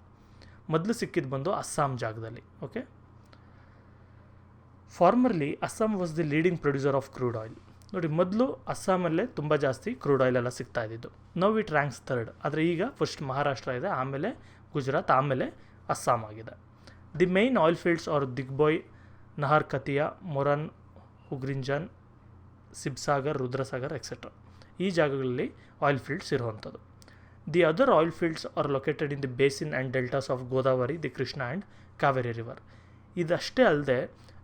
ಮೊದಲು ಸಿಕ್ಕಿದ್ದು ಬಂದು ಅಸ್ಸಾಂ ಜಾಗದಲ್ಲಿ. Okay, formerly Assam was the leading producer of crude oil. ನೋಡಿ, ಮೊದಲು ಅಸ್ಸಾಮಲ್ಲೇ ತುಂಬ ಜಾಸ್ತಿ ಕ್ರೂಡ್ ಆಯಿಲ್ ಎಲ್ಲ ಸಿಗ್ತಾ ಇದ್ದಿದ್ದು. Now it ranks third. ಆದರೆ ಈಗ ಫಸ್ಟ್ ಮಹಾರಾಷ್ಟ್ರ ಇದೆ, ಆಮೇಲೆ ಗುಜರಾತ್, ಆಮೇಲೆ ಅಸ್ಸಾಂ ಆಗಿದೆ. The main oil fields are Digboi, Naharkatiya, Moran, Hugrijan, Sibsagar, Rudrasagar etcetera. ಈ ಜಾಗಗಳಲ್ಲಿ ಆಯಿಲ್ ಫೀಲ್ಡ್ಸ್ ಇರುವಂಥದ್ದು. The other oil fields are located in the basin and deltas of Godavari, the Krishna and Kaveri river. ಇದಷ್ಟೇ ಅಲ್ಲದೆ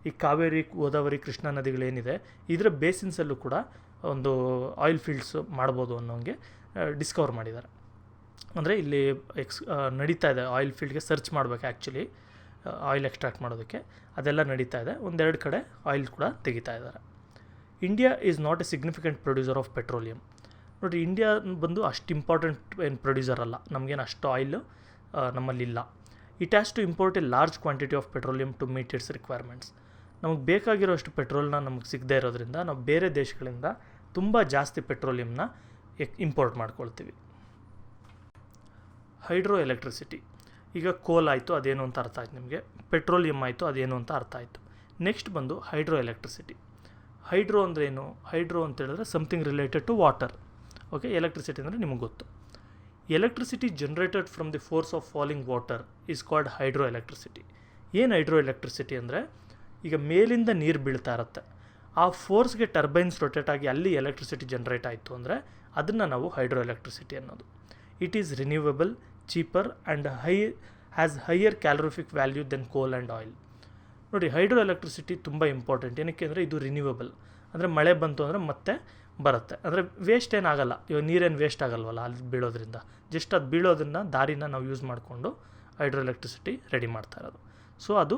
ಈ ಕಾವೇರಿ, ಗೋದಾವರಿ, ಕೃಷ್ಣಾ ನದಿಗಳೇನಿದೆ ಇದರ ಬೇಸಿನ್ಸಲ್ಲೂ ಕೂಡ ಒಂದು ಆಯಿಲ್ ಫೀಲ್ಡ್ಸ್ ಮಾಡ್ಬೋದು ಅನ್ನೋಂಗೆ ಡಿಸ್ಕವರ್ ಮಾಡಿದ್ದಾರೆ. ಅಂದರೆ ಇಲ್ಲಿ ನಡೀತಾ ಇದೆ, ಆಯಿಲ್ ಫೀಲ್ಡ್ಗೆ ಸರ್ಚ್ ಮಾಡಬೇಕು ಆ್ಯಕ್ಚುಲಿ ಆಯಿಲ್ ಎಕ್ಸ್ಟ್ರಾಕ್ಟ್ ಮಾಡೋದಕ್ಕೆ, ಅದೆಲ್ಲ ನಡೀತಾ ಇದೆ. ಒಂದೆರಡು ಕಡೆ ಆಯಿಲ್ ಕೂಡ ತೆಗಿತಾ ಇದ್ದಾರೆ. India is not a significant producer of petroleum. ನೋಡಿ, ಇಂಡಿಯಾ ಬಂದು ಅಷ್ಟು ಇಂಪಾರ್ಟೆಂಟ್ ಏನು ಪ್ರೊಡ್ಯೂಸರ್ ಅಲ್ಲ, ನಮಗೇನು ಅಷ್ಟು ಆಯಿಲು ನಮ್ಮಲ್ಲಿಲ್ಲ. It has to import a large quantity of petroleum to meet its requirements. ನಮಗೆ ಬೇಕಾಗಿರೋಷ್ಟು ಪೆಟ್ರೋಲ್ನ ನಮಗೆ ಸಿಗದೇ ಇರೋದ್ರಿಂದ ನಾವು ಬೇರೆ ದೇಶಗಳಿಂದ ತುಂಬ ಜಾಸ್ತಿ ಪೆಟ್ರೋಲಿಯಂನ ಇಂಪೋರ್ಟ್ ಮಾಡ್ಕೊಳ್ತೀವಿ. ಹೈಡ್ರೋ ಎಲೆಕ್ಟ್ರಿಸಿಟಿ, ಈಗ ಕೋಲ್ ಆಯಿತು, ಅದೇನು ಅಂತ ಅರ್ಥ ಆಯ್ತು ನಿಮಗೆ. ಪೆಟ್ರೋಲಿಯಂ ಆಯಿತು, ಅದೇನು ಅಂತ ಅರ್ಥ ಆಯಿತು. ನೆಕ್ಸ್ಟ್ ಬಂದು ಹೈಡ್ರೋ ಎಲೆಕ್ಟ್ರಿಸಿಟಿ. ಹೈಡ್ರೋ ಅಂದರೆ ಏನು? ಹೈಡ್ರೋ ಅಂತ ಹೇಳಿದ್ರೆ something related to water. Okay, electricity ಅಂದರೆ ನಿಮಗೆ ಗೊತ್ತು. Electricity generated from the force of falling water is called hydro electricity. ಏನು ಹೈಡ್ರೋ ಎಲೆಕ್ಟ್ರಿಸಿಟಿ ಅಂದರೆ, ಈಗ ಮೇಲಿಂದ ನೀರು ಬೀಳ್ತಾ ಇರುತ್ತೆ, ಆ ಫೋರ್ಸ್ಗೆ ಟರ್ಬೈನ್ಸ್ ರೊಟೇಟ್ ಆಗಿ ಅಲ್ಲಿ ಎಲೆಕ್ಟ್ರಿಸಿಟಿ ಜನ್ರೇಟ್ ಆಯಿತು ಅಂದರೆ ಅದನ್ನು ನಾವು ಹೈಡ್ರೋ ಎಲೆಕ್ಟ್ರಿಸಿಟಿ ಅನ್ನೋದು. It is renewable, cheaper and has higher calorific value than coal and oil. ನೋಡಿ, ಹೈಡ್ರೋ ಎಲೆಕ್ಟ್ರಿಸಿಟಿ ತುಂಬ ಇಂಪಾರ್ಟೆಂಟ್. ಏನಕ್ಕೆ ಅಂದರೆ ಇದು ರಿನ್ಯೂವೇಬಲ್, ಅಂದರೆ ಮಳೆ ಬಂತು ಅಂದರೆ ಮತ್ತೆ ಬರುತ್ತೆ, ಅಂದರೆ ವೇಸ್ಟ್ ಏನಾಗಲ್ಲ. ಇವಾಗ ನೀರೇನು ವೇಸ್ಟ್ ಆಗಲ್ವಲ್ಲ ಅಲ್ಲಿ ಬೀಳೋದ್ರಿಂದ, ಜಸ್ಟ್ ಅದು ಬೀಳೋದನ್ನು ದಾರಿನ ನಾವು ಯೂಸ್ ಮಾಡಿಕೊಂಡು ಹೈಡ್ರೋ ಎಲೆಕ್ಟ್ರಿಸಿಟಿ ರೆಡಿ ಮಾಡ್ತಾ ಇರೋದು. ಸೊ ಅದು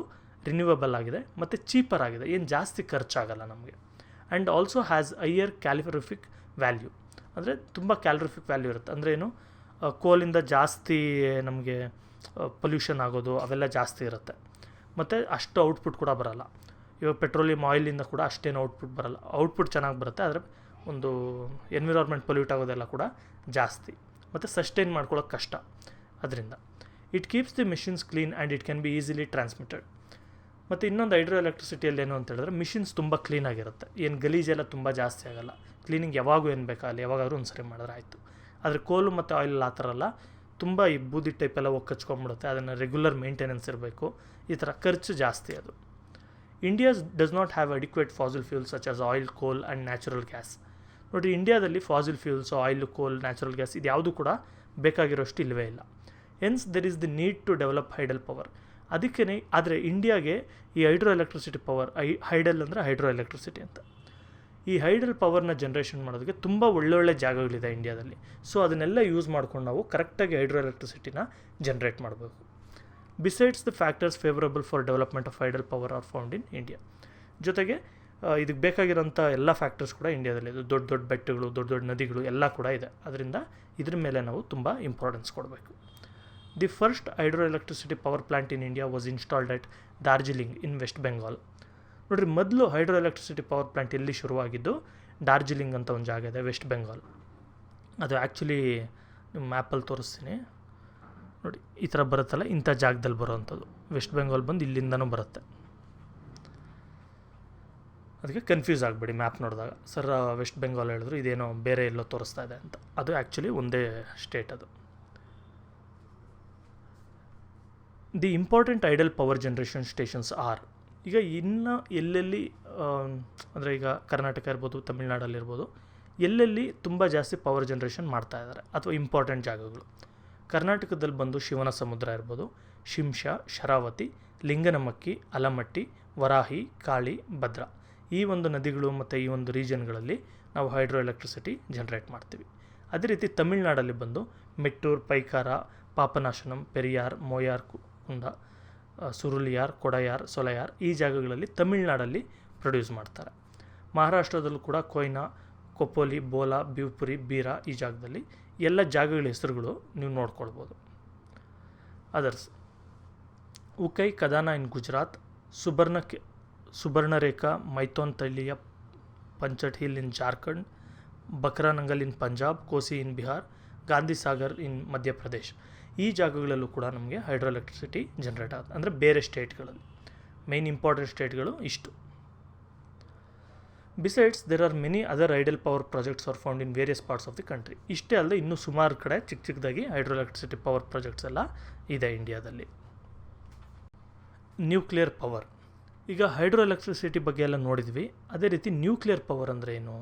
ರಿನ್ಯೂವೇಬಲ್ ಆಗಿದೆ ಮತ್ತು ಚೀಪರ್ ಆಗಿದೆ, ಏನು ಜಾಸ್ತಿ ಖರ್ಚಾಗಲ್ಲ ನಮಗೆ. And also has higher calorific value, ಅಂದರೆ ತುಂಬ ಕ್ಯಾಲೋರಿಫಿಕ್ ವ್ಯಾಲ್ಯೂ ಇರುತ್ತೆ. ಅಂದರೆ ಏನು, ಕೋಲಿಂದ ಜಾಸ್ತಿ ನಮಗೆ ಪೊಲ್ಯೂಷನ್ ಆಗೋದು ಅವೆಲ್ಲ ಜಾಸ್ತಿ ಇರುತ್ತೆ, ಮತ್ತು ಅಷ್ಟು ಔಟ್ಪುಟ್ ಕೂಡ ಬರೋಲ್ಲ. ಇವಾಗ ಪೆಟ್ರೋಲಿಯಂ ಆಯಿಲಿಂದ ಕೂಡ ಅಷ್ಟೇನು ಔಟ್ಪುಟ್ ಬರೋಲ್ಲ. ಔಟ್ಪುಟ್ ಚೆನ್ನಾಗಿ ಬರುತ್ತೆ, ಆದರೆ ಒಂದು ಎನ್ವಿರಾನ್ಮೆಂಟ್ ಪೊಲ್ಯೂಟ್ ಆಗೋದೆಲ್ಲ ಕೂಡ ಜಾಸ್ತಿ, ಮತ್ತು ಸಸ್ಟೈನ್ ಮಾಡ್ಕೊಳ್ಳೋಕೆ ಕಷ್ಟ ಅದರಿಂದ. It keeps the machines clean and it can be easily transmitted. ಮತ್ತು ಇನ್ನೊಂದು ಹೈಡ್ರೋ ಎಲೆಕ್ಟ್ರಿಸಿಟಿಯಲ್ಲಿ ಏನು ಅಂತ ಹೇಳಿದ್ರೆ, ಮಿಷಿನ್ಸ್ ತುಂಬ ಕ್ಲೀನಾಗಿರುತ್ತೆ, ಏನು ಗಲೀಜೆಲ್ಲ ತುಂಬ ಜಾಸ್ತಿ ಆಗೋಲ್ಲ. ಕ್ಲೀನಿಂಗ್ ಯಾವಾಗೂ ಏನು ಬೇಕಾಗಲ್ಲ, ಯಾವಾಗಾದ್ರೂ ಒಂದು ಸರಿ ಮಾಡಿದ್ರೆ ಆಯಿತು. ಆದರೆ ಕೋಲು ಮತ್ತು ಆಯಿಲ್ ಆ ಥರ ಅಲ್ಲ, ತುಂಬ ಈ ಬೂದಿ ಟೈಪೆಲ್ಲ ಹೋಗಿ ಕಚ್ಕೊಂಡ್ಬಿಡುತ್ತೆ, ಅದನ್ನು ರೆಗ್ಯುಲರ್ ಮೇಂಟೆನೆನ್ಸ್ ಇರಬೇಕು, ಈ ಥರ ಖರ್ಚು ಜಾಸ್ತಿ ಅದು. India does not have adequate fossil fuels such as oil, coal and natural gas. ನೋಡಿ, ಇಂಡಿಯಾದಲ್ಲಿ fossil fuels, oil, coal, natural gas ಇದು ಯಾವುದೂ ಕೂಡ ಬೇಕಾಗಿರೋಷ್ಟು ಇಲ್ಲವೇ ಇಲ್ಲ. Hence there is the need to develop hydel power. ಅದಕ್ಕೇ, ಆದರೆ ಇಂಡಿಯಾಗೆ ಈ ಹೈಡ್ರೋ ಎಲೆಕ್ಟ್ರಿಸಿಟಿ ಪವರ್, ಹೈಡಲ್ ಅಂದರೆ ಹೈಡ್ರೋ ಎಲೆಕ್ಟ್ರಿಸಿಟಿ ಅಂತ, ಈ ಹೈಡಲ್ ಪವರ್ನ ಜನ್ರೇಷನ್ ಮಾಡೋದಕ್ಕೆ ತುಂಬ ಒಳ್ಳೊಳ್ಳೆ ಜಾಗಗಳಿದೆ ಇಂಡಿಯಾದಲ್ಲಿ. ಸೊ ಅದನ್ನೆಲ್ಲ ಯೂಸ್ ಮಾಡ್ಕೊಂಡು ನಾವು ಕರೆಕ್ಟಾಗಿ ಹೈಡ್ರೋ ಎಲೆಕ್ಟ್ರಿಸಿಟಿನ ಜನ್ರೇಟ್ ಮಾಡಬೇಕು. Besides the factors favourable for development of hydel power R found in India. ಜೊತೆಗೆ ಇದಕ್ಕೆ ಬೇಕಾಗಿರೋಂಥ ಎಲ್ಲ ಫ್ಯಾಕ್ಟರ್ಸ್ ಕೂಡ ಇಂಡಿಯಾದಲ್ಲಿ ಇದೆ. ದೊಡ್ಡ ದೊಡ್ಡ ಬೆಟ್ಟಗಳು, ದೊಡ್ಡ ದೊಡ್ಡ ನದಿಗಳು ಎಲ್ಲ ಕೂಡ ಇದೆ. ಅದರಿಂದ ಇದ್ರ ಮೇಲೆ ನಾವು ತುಂಬ ಇಂಪಾರ್ಟೆನ್ಸ್ ಕೊಡಬೇಕು. The first hydro electricity power plant in India was installed at Darjeeling in West Bengal. ನೋಡಿರಿ, ಮೊದಲು ಹೈಡ್ರೋ ಎಲೆಕ್ಟ್ರಿಸಿಟಿ ಪವರ್ ಪ್ಲಾಂಟ್ ಎಲ್ಲಿ ಶುರುವಾಗಿದ್ದು, ಡಾರ್ಜಿಲಿಂಗ್ ಅಂತ ಒಂದು ಜಾಗ ಇದೆ ವೆಸ್ಟ್ ಬೆಂಗಾಲ್. ಅದು ಆ್ಯಕ್ಚುಲಿ ನಿಮ್ಮ ಮ್ಯಾಪಲ್ಲಿ ತೋರಿಸ್ತೀನಿ ನೋಡಿ, ಈ ಥರ ಬರುತ್ತಲ್ಲ, ಇಂಥ ಜಾಗದಲ್ಲಿ ಬರೋವಂಥದ್ದು. ವೆಸ್ಟ್ ಬೆಂಗಾಲ್ ಬಂದು ಇಲ್ಲಿಂದನೂ ಬರುತ್ತೆ, ಅದಕ್ಕೆ ಕನ್ಫ್ಯೂಸ್ ಆಗಬೇಡಿ ಮ್ಯಾಪ್ ನೋಡಿದಾಗ. ಸರ್ ವೆಸ್ಟ್ ಬೆಂಗಾಲ್ ಹೇಳಿದ್ರು, ಇದೇನೋ ಬೇರೆ ಎಲ್ಲೋ ತೋರಿಸ್ತಾ ಇದೆ ಅಂತ. ಅದು ಆ್ಯಕ್ಚುಲಿ ಒಂದೇ ಸ್ಟೇಟ್ ಅದು. The important hydel power generation stations are. ಈಗ ಇನ್ನು ಎಲ್ಲೆಲ್ಲಿ ಅಂದರೆ ಈಗ ಕರ್ನಾಟಕ ಇರ್ಬೋದು, ತಮಿಳ್ನಾಡಲ್ಲಿರ್ಬೋದು, ಎಲ್ಲೆಲ್ಲಿ ತುಂಬ ಜಾಸ್ತಿ ಪವರ್ ಜನ್ರೇಷನ್ ಮಾಡ್ತಾ ಇದ್ದಾರೆ ಅಥವಾ ಇಂಪಾರ್ಟೆಂಟ್ ಜಾಗಗಳು. ಕರ್ನಾಟಕದಲ್ಲಿ ಬಂದು ಶಿವನ ಸಮುದ್ರ ಇರ್ಬೋದು, ಶಿಂಷಾ, ಶರಾವತಿ, ಲಿಂಗನಮಕ್ಕಿ, ಅಲಮಟ್ಟಿ, ವರಾಹಿ, ಕಾಳಿ, ಭದ್ರಾ, ಈ ಒಂದು ನದಿಗಳು ಮತ್ತು ಈ ಒಂದು ರೀಜನ್ಗಳಲ್ಲಿ ನಾವು ಹೈಡ್ರೋ ಎಲೆಕ್ಟ್ರಿಸಿಟಿ ಜನ್ರೇಟ್ ಮಾಡ್ತೀವಿ. ಅದೇ ರೀತಿ ತಮಿಳ್ನಾಡಲ್ಲಿ ಬಂದು ಮೆಟ್ಟೂರ್, ಪೈಕಾರ, ಪಾಪನಾಶನಂ, ಪೆರಿಯಾರ್, ಮೋಯಾರ್ ಕುಂಡ, ಸುರುಲಿಯಾರ್, ಕೊಡಯಾರ್, ಸೊಲಯಾರ್ ಈ ಜಾಗಗಳಲ್ಲಿ ತಮಿಳ್ನಾಡಲ್ಲಿ ಪ್ರೊಡ್ಯೂಸ್ ಮಾಡ್ತಾರೆ. ಮಹಾರಾಷ್ಟ್ರದಲ್ಲೂ ಕೂಡ ಕೊಯ್ನಾ, ಕೊಪ್ಪೋಲಿ, ಬೋಲಾ, ಬಿವ್ಪುರಿ, ಬೀರಾ ಈ ಜಾಗದಲ್ಲಿ ಎಲ್ಲ ಜಾಗಗಳ ಹೆಸರುಗಳು ನೀವು ನೋಡ್ಕೊಳ್ಬೋದು. ಅದರ್ಸ್ ಉಕೈ ಕದಾನ ಇನ್ ಗುಜರಾತ್, ಸುಬರ್ಣರೇಖಾ, ಮೈಥೋನ್ ತೈಲಿಯ, ಪಂಚಟ್ ಹಿಲ್ ಇನ್ ಜಾರ್ಖಂಡ್, ಬಕ್ರಾನಂಗಲ್ ಇನ್ ಪಂಜಾಬ್, ಕೋಸಿ ಇನ್ ಬಿಹಾರ್, ಗಾಂಧಿ ಸಾಗರ್ ಇನ್ ಮಧ್ಯಪ್ರದೇಶ್ ಈ ಜಾಗಗಳಲ್ಲೂ ಕೂಡ ನಮಗೆ ಹೈಡ್ರೋ ಎಲೆಕ್ಟ್ರಿಸಿಟಿ ಜನ್ರೇಟ್ ಆಗುತ್ತೆ. ಅಂದರೆ ಬೇರೆ ಸ್ಟೇಟ್ಗಳಲ್ಲಿ ಮೇನ್ ಇಂಪಾರ್ಟೆಂಟ್ ಸ್ಟೇಟ್ಗಳು ಇಷ್ಟು. Besides there are many other hydel power projects are found in various parts of the country. ಇಷ್ಟೇ ಅಲ್ಲದೆ ಇನ್ನೂ ಸುಮಾರು ಕಡೆ ಚಿಕ್ಕ ಚಿಕ್ಕದಾಗಿ ಹೈಡ್ರೋ ಎಲೆಕ್ಟ್ರಿಸಿಟಿ ಪವರ್ ಪ್ರಾಜೆಕ್ಟ್ಸ್ ಎಲ್ಲ ಇದೆ ಇಂಡಿಯಾದಲ್ಲಿ. Nuclear power. ಈಗ ಹೈಡ್ರೋ ಎಲೆಕ್ಟ್ರಿಸಿಟಿ ಬಗ್ಗೆ ಎಲ್ಲ ನೋಡಿದ್ವಿ. ಅದೇ ರೀತಿ ನ್ಯೂಕ್ಲಿಯರ್ ಪವರ್ ಅಂದರೆ ಏನು?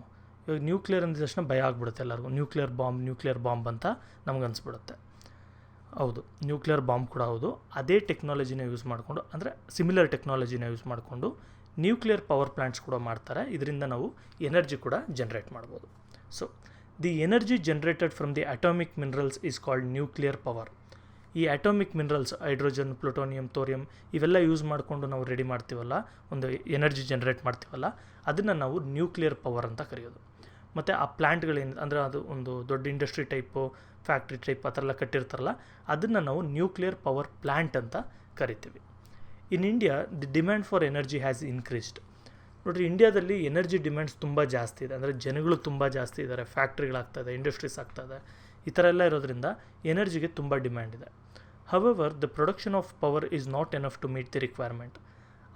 ಇವಾಗ ನ್ಯೂಕ್ಲಿಯರ್ ಅಂದಿದ ತಕ್ಷಣ ಭಯ ಆಗ್ಬಿಡುತ್ತೆ ಎಲ್ಲರಿಗೂ. ನ್ಯೂಕ್ಲಿಯರ್ ಬಾಂಬ್ ಅಂತ ನಮ್ಗೆ ಅನಿಸ್ಬಿಡುತ್ತೆ. ಹೌದು, ನ್ಯೂಕ್ಲಿಯರ್ ಬಾಂಬ್ ಕೂಡ ಹೌದು. ಅದೇ ಟೆಕ್ನಾಲಜಿನ ಯೂಸ್ ಮಾಡಿಕೊಂಡು, ಅಂದರೆ ಸಿಮಿಲರ್ ಟೆಕ್ನಾಲಜಿನ ಯೂಸ್ ಮಾಡಿಕೊಂಡು ನ್ಯೂಕ್ಲಿಯರ್ ಪವರ್ ಪ್ಲ್ಯಾಂಟ್ಸ್ ಕೂಡ ಮಾಡ್ತಾರೆ. ಇದರಿಂದ ನಾವು ಎನರ್ಜಿ ಕೂಡ ಜನ್ರೇಟ್ ಮಾಡ್ಬೋದು. So the energy generated from the atomic minerals is called nuclear power. ಈ atomic minerals hydrogen, plutonium, thorium ಇವೆಲ್ಲ ಯೂಸ್ ಮಾಡಿಕೊಂಡು ನಾವು ರೆಡಿ ಮಾಡ್ತೀವಲ್ಲ, ಒಂದು ಎನರ್ಜಿ ಜನ್ರೇಟ್ ಮಾಡ್ತೀವಲ್ಲ, ಅದನ್ನು ನಾವು ನ್ಯೂಕ್ಲಿಯರ್ ಪವರ್ ಅಂತ ಕರೆಯೋದು. ಮತ್ತು ಆ ಪ್ಲ್ಯಾಂಟ್ಗಳೇನು ಅಂದರೆ ಅದು ಒಂದು ದೊಡ್ಡ ಇಂಡಸ್ಟ್ರಿ ಟೈಪು, ಫ್ಯಾಕ್ಟ್ರಿ ಟೈಪ್ ಆ ಥರ ಎಲ್ಲ ಕಟ್ಟಿರ್ತಾರಲ್ಲ, ಅದನ್ನು ನಾವು ನ್ಯೂಕ್ಲಿಯರ್ ಪವರ್ ಪ್ಲ್ಯಾಂಟ್ ಅಂತ ಕರಿತೀವಿ. In India the demand for energy has increased. ನೋಡಿರಿ, ಇಂಡಿಯಾದಲ್ಲಿ ಎನರ್ಜಿ ಡಿಮ್ಯಾಂಡ್ಸ್ ತುಂಬ ಜಾಸ್ತಿ ಇದೆ. ಅಂದರೆ ಜನಗಳು ತುಂಬ ಜಾಸ್ತಿ ಇದ್ದಾರೆ, ಫ್ಯಾಕ್ಟ್ರಿಗಳಾಗ್ತಾಯಿದೆ, ಇಂಡಸ್ಟ್ರೀಸ್ ಆಗ್ತಾಯಿದೆ, ಈ ಥರ ಎಲ್ಲ ಇರೋದ್ರಿಂದ ಎನರ್ಜಿಗೆ ತುಂಬ ಡಿಮ್ಯಾಂಡ್ ಇದೆ. However the production of power is not enough to meet the requirement.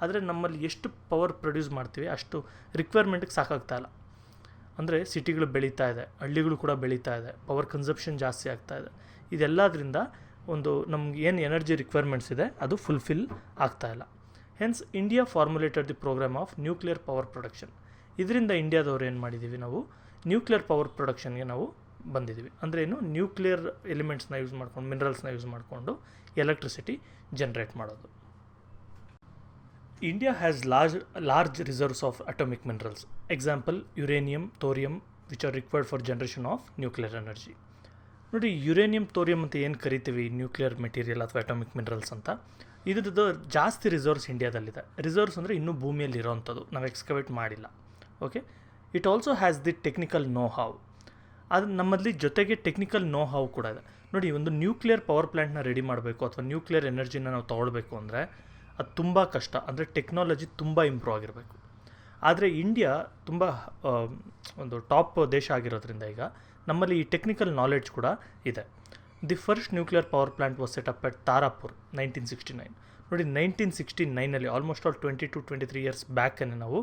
ಆದರೆ ನಮ್ಮಲ್ಲಿ ಎಷ್ಟು ಪವರ್ ಪ್ರೊಡ್ಯೂಸ್ ಮಾಡ್ತೀವಿ ಅಷ್ಟು ರಿಕ್ವೈರ್ಮೆಂಟ್ಗೆ ಸಾಕಾಗ್ತಾ ಇಲ್ಲ. ಅಂದರೆ ಸಿಟಿಗಳು ಬೆಳೀತಾ ಇದೆ, ಹಳ್ಳಿಗಳು ಕೂಡ ಬೆಳೀತಾ ಇದೆ, ಪವರ್ ಕನ್ಸಪ್ಷನ್ ಜಾಸ್ತಿ ಆಗ್ತಾ ಇದೆ. ಇದೆಲ್ಲದರಿಂದ ಒಂದು ನಮ್ಗೆ ಏನು ಎನರ್ಜಿ ರಿಕ್ವೈರ್ಮೆಂಟ್ಸ್ ಇದೆ ಅದು ಫುಲ್ಫಿಲ್ ಆಗ್ತಾ ಇಲ್ಲ. Hence India formulated the programme of nuclear power production. ಇದರಿಂದ ಇಂಡಿಯಾದವ್ರು ಏನು ಮಾಡಿದ್ದೀವಿ, ನಾವು ನ್ಯೂಕ್ಲಿಯರ್ ಪವರ್ ಪ್ರೊಡಕ್ಷನ್ಗೆ ನಾವು ಬಂದಿದ್ದೀವಿ. ಅಂದರೆ ಏನು, ನ್ಯೂಕ್ಲಿಯರ್ ಎಲಿಮೆಂಟ್ಸ್ನ ಯೂಸ್ ಮಾಡ್ಕೊಂಡು, ಮಿನರಲ್ಸ್ನ ಯೂಸ್ ಮಾಡಿಕೊಂಡು ಎಲೆಕ್ಟ್ರಿಸಿಟಿ ಜನ್ರೇಟ್ ಮಾಡೋದು. India has large reserves of atomic minerals. Example uranium, thorium, which are required for generation of nuclear energy. ನೋಡಿ, ಯುರೇನಿಯಂ, ಥೋರಿಯಂ ಅಂತ ಏನು ಕರಿತೀವಿ, ನ್ಯೂಕ್ಲಿಯರ್ ಮೆಟೀರಿಯಲ್ ಅಥವಾ ಅಟಾಮಿಕ್ ಮಿನರಲ್ಸ್ ಅಂತ, ಇದ್ರದ್ದು ಜಾಸ್ತಿ ರಿಸರ್ವ್ಸ್ ಇಂಡಿಯಾದಲ್ಲಿದೆ. ರಿಸರ್ವ್ಸ್ ಅಂದರೆ ಇನ್ನೂ ಭೂಮಿಯಲ್ಲಿ ಇರೋವಂಥದ್ದು, ನಾವು ಎಕ್ಸ್ಕವೇಟ್ ಮಾಡಿಲ್ಲ. Okay, it also has the technical know how. ಅದು ನಮ್ಮಲ್ಲಿ ಜೊತೆಗೆ ಟೆಕ್ನಿಕಲ್ ನೋ ಹಾವ್ ಕೂಡ ಇದೆ. ನೋಡಿ, ಒಂದು ನ್ಯೂಕ್ಲಿಯರ್ ಪವರ್ ಪ್ಲ್ಯಾಂಟ್ನ ರೆಡಿ ಮಾಡಬೇಕು ಅಥವಾ ನ್ಯೂಕ್ಲಿಯರ್ ಎನರ್ಜಿನ ನಾವು ತೊಗೊಳ್ಬೇಕು ಅಂದರೆ ಅದು ತುಂಬ ಕಷ್ಟ. ಅಂದರೆ ಟೆಕ್ನಾಲಜಿ ತುಂಬ ಇಂಪ್ರೂವ್ ಆಗಿರಬೇಕು. ಆದರೆ ಇಂಡಿಯಾ ತುಂಬ ಒಂದು ಟಾಪ್ ದೇಶ ಆಗಿರೋದ್ರಿಂದ ಈಗ ನಮ್ಮಲ್ಲಿ ಈ ಟೆಕ್ನಿಕಲ್ ನಾಲೆಡ್ಜ್ ಕೂಡ ಇದೆ. The first nuclear power plant was set up ಎಟ್ ತಾರಾಪುರ್ 1969. ನೋಡಿ, 1969 ಆಲ್ಮೋಸ್ಟ್ ಆಲ್ 23 ಇಯರ್ಸ್ ಬ್ಯಾಕನ್ನು ನಾವು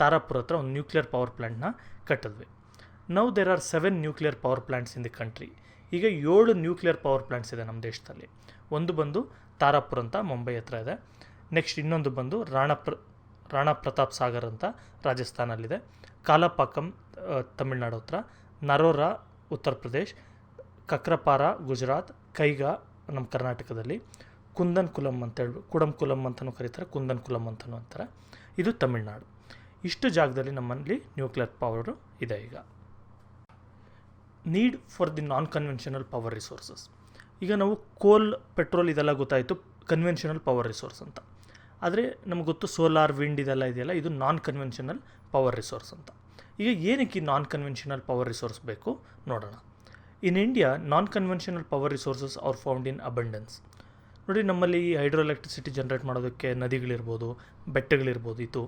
ತಾರಾಪುರ ಹತ್ರ ಒಂದು ನ್ಯೂಕ್ಲಿಯರ್ ಪವರ್ ಪ್ಲ್ಯಾಂಟ್ನ ಕಟ್ಟಿದ್ವಿ. Now there are 7 nuclear power plants in the country. ಈಗ 7 ನ್ಯೂಕ್ಲಿಯರ್ ಪವರ್ ಪ್ಲ್ಯಾಂಟ್ಸ್ ಇದೆ ನಮ್ಮ ದೇಶದಲ್ಲಿ. ಒಂದು ಬಂದು ತಾರಾಪುರ್ ಅಂತ ಮುಂಬೈ ಹತ್ರ ಇದೆ. ನೆಕ್ಸ್ಟ್ ಇನ್ನೊಂದು ಬಂದು ರಾಣಾ ಪ್ರತಾಪ್ ಸಾಗರ್ ಅಂತ ರಾಜಸ್ಥಾನಲ್ಲಿದೆ. ಕಾಲಾಪಾಕಂ ತಮಿಳ್ನಾಡು ಹತ್ರ, ನರೋರಾ ಉತ್ತರ ಪ್ರದೇಶ್, ಕಕ್ರಪಾರ ಗುಜರಾತ್, ಕೈಗಾ ನಮ್ಮ ಕರ್ನಾಟಕದಲ್ಲಿ, ಕುಂದನ್ ಕುಲಂ ಅಂತಲೂ ಕರೀತಾರೆ, ಕುಂದನ್ ಕುಲಂ ಅಂತಲೂ ಅಂತಾರೆ, ಇದು ತಮಿಳ್ನಾಡು. ಇಷ್ಟು ಜಾಗದಲ್ಲಿ ನಮ್ಮಲ್ಲಿ ನ್ಯೂಕ್ಲಿಯರ್ ಪವರು ಇದೆ. ಈಗ need for the non conventional power resources. ಈಗ ನಾವು ಕೋಲ್, ಪೆಟ್ರೋಲ್ ಇದೆಲ್ಲ ಗೊತ್ತಾಯಿತು, ಕನ್ವೆನ್ಷನಲ್ ಪವರ್ ರಿಸೋರ್ಸ್ ಅಂತ. ಆದರೆ ನಮ್ಗೆ ಗೊತ್ತು ಸೋಲಾರ್, ವಿಂಡ್ ಇದೆಲ್ಲ ಇದೆಯಲ್ಲ, ಇದು ನಾನ್ ಕನ್ವೆನ್ಷನಲ್ ಪವರ್ ರಿಸೋರ್ಸ್ ಅಂತ. ಈಗ ಏನಕ್ಕೆ ನಾನ್ ಕನ್ವೆನ್ಷನಲ್ ಪವರ್ ರಿಸೋರ್ಸ್ ಬೇಕು ನೋಡೋಣ. In India non conventional power resources R found in abundance. ನೋಡಿ, ನಮ್ಮಲ್ಲಿ ಹೈಡ್ರೋ ಎಲೆಕ್ಟ್ರಿಸಿಟಿ ಜನ್ರೇಟ್ ಮಾಡೋದಕ್ಕೆ ನದಿಗಳಿರ್ಬೋದು, ಬೆಟ್ಟಗಳಿರ್ಬೋದು, ಇದು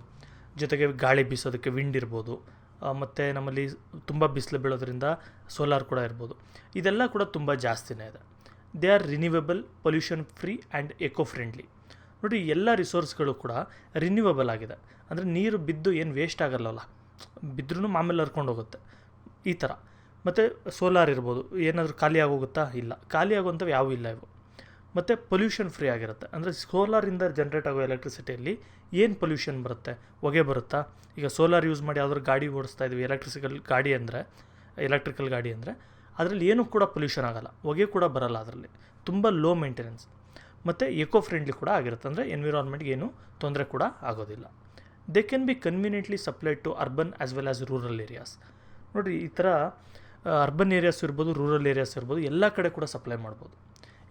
ಜೊತೆಗೆ ಗಾಳಿ ಬೀಸೋದಕ್ಕೆ ವಿಂಡ್ ಇರ್ಬೋದು, ಮತ್ತು ನಮ್ಮಲ್ಲಿ ತುಂಬ ಬಿಸಿಲು ಬೀಳೋದ್ರಿಂದ ಸೋಲಾರ್ ಕೂಡ ಇರ್ಬೋದು. ಇದೆಲ್ಲ ಕೂಡ ತುಂಬ ಜಾಸ್ತಿನೇ ಇದೆ. They are renewable, pollution free and eco friendly. ನೋಡಿ, ಎಲ್ಲ ರಿಸೋರ್ಸ್ಗಳು ಕೂಡ ರಿನ್ಯೂವೇಬಲ್ ಆಗಿದೆ. ಅಂದರೆ ನೀರು ಬಿದ್ದು ಏನು ವೇಸ್ಟ್ ಆಗಲ್ಲವಲ್ಲ, ಬಿದ್ದರೂ ಮಾಮೂಲಿ ಹರ್ಕೊಂಡು ಹೋಗುತ್ತೆ ಈ ಥರ. ಮತ್ತು ಸೋಲಾರ್ ಇರ್ಬೋದು, ಏನಾದರೂ ಖಾಲಿ ಆಗೋಗುತ್ತಾ? ಇಲ್ಲ, ಖಾಲಿ ಆಗುವಂಥವು ಯಾವುವು ಇಲ್ಲ ಇವು. ಮತ್ತು ಪೊಲ್ಯೂಷನ್ ಫ್ರೀ ಆಗಿರುತ್ತೆ. ಅಂದರೆ ಸೋಲಾರಿಂದ ಜನ್ರೇಟ್ ಆಗೋ ಎಲೆಕ್ಟ್ರಿಸಿಟಿಯಲ್ಲಿ ಏನು ಪೊಲ್ಯೂಷನ್ ಬರುತ್ತೆ? ಹೊಗೆ ಬರುತ್ತಾ? ಈಗ ಸೋಲಾರ್ ಯೂಸ್ ಮಾಡಿ ಯಾವ್ದಾದ್ರು ಗಾಡಿ ಓಡಿಸ್ತಾ ಇದ್ವಿ, ಎಲೆಕ್ಟ್ರಿಕಲ್ ಗಾಡಿ ಅಂದರೆ ಅದರಲ್ಲಿ ಏನೂ ಕೂಡ ಪೊಲ್ಯೂಷನ್ ಆಗೋಲ್ಲ, ಹೊಗೆ ಕೂಡ ಬರೋಲ್ಲ, ಅದರಲ್ಲಿ ತುಂಬ ಲೋ ಮೇಂಟೆನೆನ್ಸ್, ಮತ್ತು ಎಕೋ ಫ್ರೆಂಡ್ಲಿ ಕೂಡ ಆಗಿರುತ್ತೆ. ಅಂದರೆ ಎನ್ವಿರಾನ್ಮೆಂಟ್ಗೆ ಏನೂ ತೊಂದರೆ ಕೂಡ ಆಗೋದಿಲ್ಲ. They can be conveniently supplied to urban as well as rural areas. ನೋಡಿ, ಈ ಥರ ಅರ್ಬನ್ ಏರಿಯಾಸ್ ಇರ್ಬೋದು, ರೂರಲ್ ಏರಿಯಾಸ್ ಇರ್ಬೋದು, ಎಲ್ಲ ಕಡೆ ಕೂಡ ಸಪ್ಲೈ ಮಾಡ್ಬೋದು.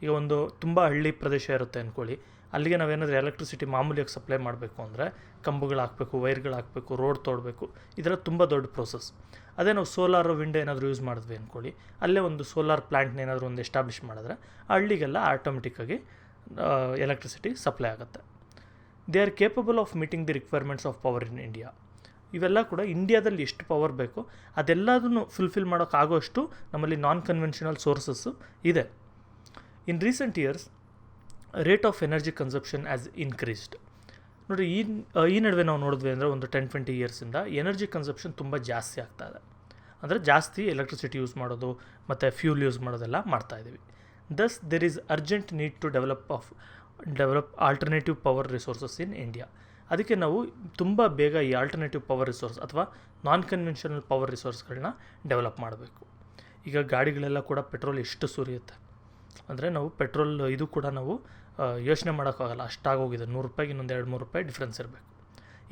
ಈಗ ಒಂದು ತುಂಬ ಹಳ್ಳಿ ಪ್ರದೇಶ ಇರುತ್ತೆ ಅಂದ್ಕೊಳ್ಳಿ, ಅಲ್ಲಿಗೆ ನಾವೇನಾದರೂ ಎಲೆಕ್ಟ್ರಿಸಿಟಿ ಮಾಮೂಲಿಯಾಗಿ ಸಪ್ಲೈ ಮಾಡಬೇಕು ಅಂದರೆ ಕಂಬಗಳು ಹಾಕಬೇಕು, ವೈರ್ಗಳು ಹಾಕಬೇಕು, ರೋಡ್ ತೋಡಬೇಕು, ಇದರ ತುಂಬ ದೊಡ್ಡ ಪ್ರೋಸೆಸ್. ಅದೇ ನಾವು ಸೋಲಾರು, ವಿಂಡ್ ಏನಾದರೂ ಯೂಸ್ ಮಾಡಿದ್ವಿ ಅಂದ್ಕೊಳ್ಳಿ, ಅಲ್ಲೇ ಒಂದು ಸೋಲಾರ್ ಪ್ಲ್ಯಾಂಟ್ನ ಏನಾದರೂ ಒಂದು ಎಸ್ಟಾಬ್ಲಿಷ್ ಮಾಡಿದ್ರೆ ಹಳ್ಳಿಗೆಲ್ಲ ಆಟೋಮೆಟಿಕ್ಕಾಗಿ ಎಲೆಕ್ಟ್ರಿಸಿಟಿ ಸಪ್ಲೈ ಆಗುತ್ತೆ. They are capable of meeting the requirements of power in India. ಇವೆಲ್ಲ ಕೂಡ ಇಂಡಿಯಾದಲ್ಲಿ ಎಷ್ಟು ಪವರ್ ಬೇಕೋ ಅದೆಲ್ಲದನ್ನು ಫುಲ್ಫಿಲ್ ಮಾಡೋಕ್ಕಾಗೋಷ್ಟು ನಮ್ಮಲ್ಲಿ ನಾನ್ ಕನ್ವೆನ್ಷನಲ್ ಸೋರ್ಸಸ್ಸು ಇದೆ. ಇನ್ recent years rate of energy consumption as increased. ನೋಡಿ, ಈ ನಡುವೆ ನಾವು ನೋಡಿದ್ವಿ ಅಂದರೆ ಒಂದು 10-20 ಇಯರ್ಸಿಂದ ಎನರ್ಜಿ ಕನ್ಸಪ್ಷನ್ ತುಂಬ ಜಾಸ್ತಿ ಆಗ್ತಾಯಿದೆ. ಅಂದರೆ ಜಾಸ್ತಿ ಎಲೆಕ್ಟ್ರಿಸಿಟಿ ಯೂಸ್ ಮಾಡೋದು ಮತ್ತು ಫ್ಯೂಲ್ ಯೂಸ್ ಮಾಡೋದೆಲ್ಲ ಮಾಡ್ತಾಯಿದ್ದೀವಿ. Thus there is urgent need to develop alternative power resources in India. ಅದಕ್ಕೆ ನಾವು ತುಂಬ ಬೇಗ ಈ ಆಲ್ಟರ್ನೇಟಿವ್ ಪವರ್ ರಿಸೋರ್ಸ್ ಅಥವಾ ನಾನ್ ಕನ್ವೆನ್ಷನಲ್ ಪವರ್ ರಿಸೋರ್ಸ್ಗಳನ್ನ ಡೆವಲಪ್ ಮಾಡಬೇಕು. ಈಗ ಗಾಡಿಗಳೆಲ್ಲ ಕೂಡ ಪೆಟ್ರೋಲ್ ಎಷ್ಟು ಸುರಿಯುತ್ತೆ ಅಂದರೆ ನಾವು ಪೆಟ್ರೋಲ್ ಇದು ಕೂಡ ನಾವು ಯೋಚನೆ ಮಾಡೋಕ್ಕಾಗಲ್ಲ, ಅಷ್ಟಾಗೋಗಿದೆ. 100 ರೂಪಾಯಿಗೆ ಇನ್ನೊಂದು 2-3 ರೂಪಾಯಿ ಡಿಫ್ರೆನ್ಸ್ ಇರಬೇಕು.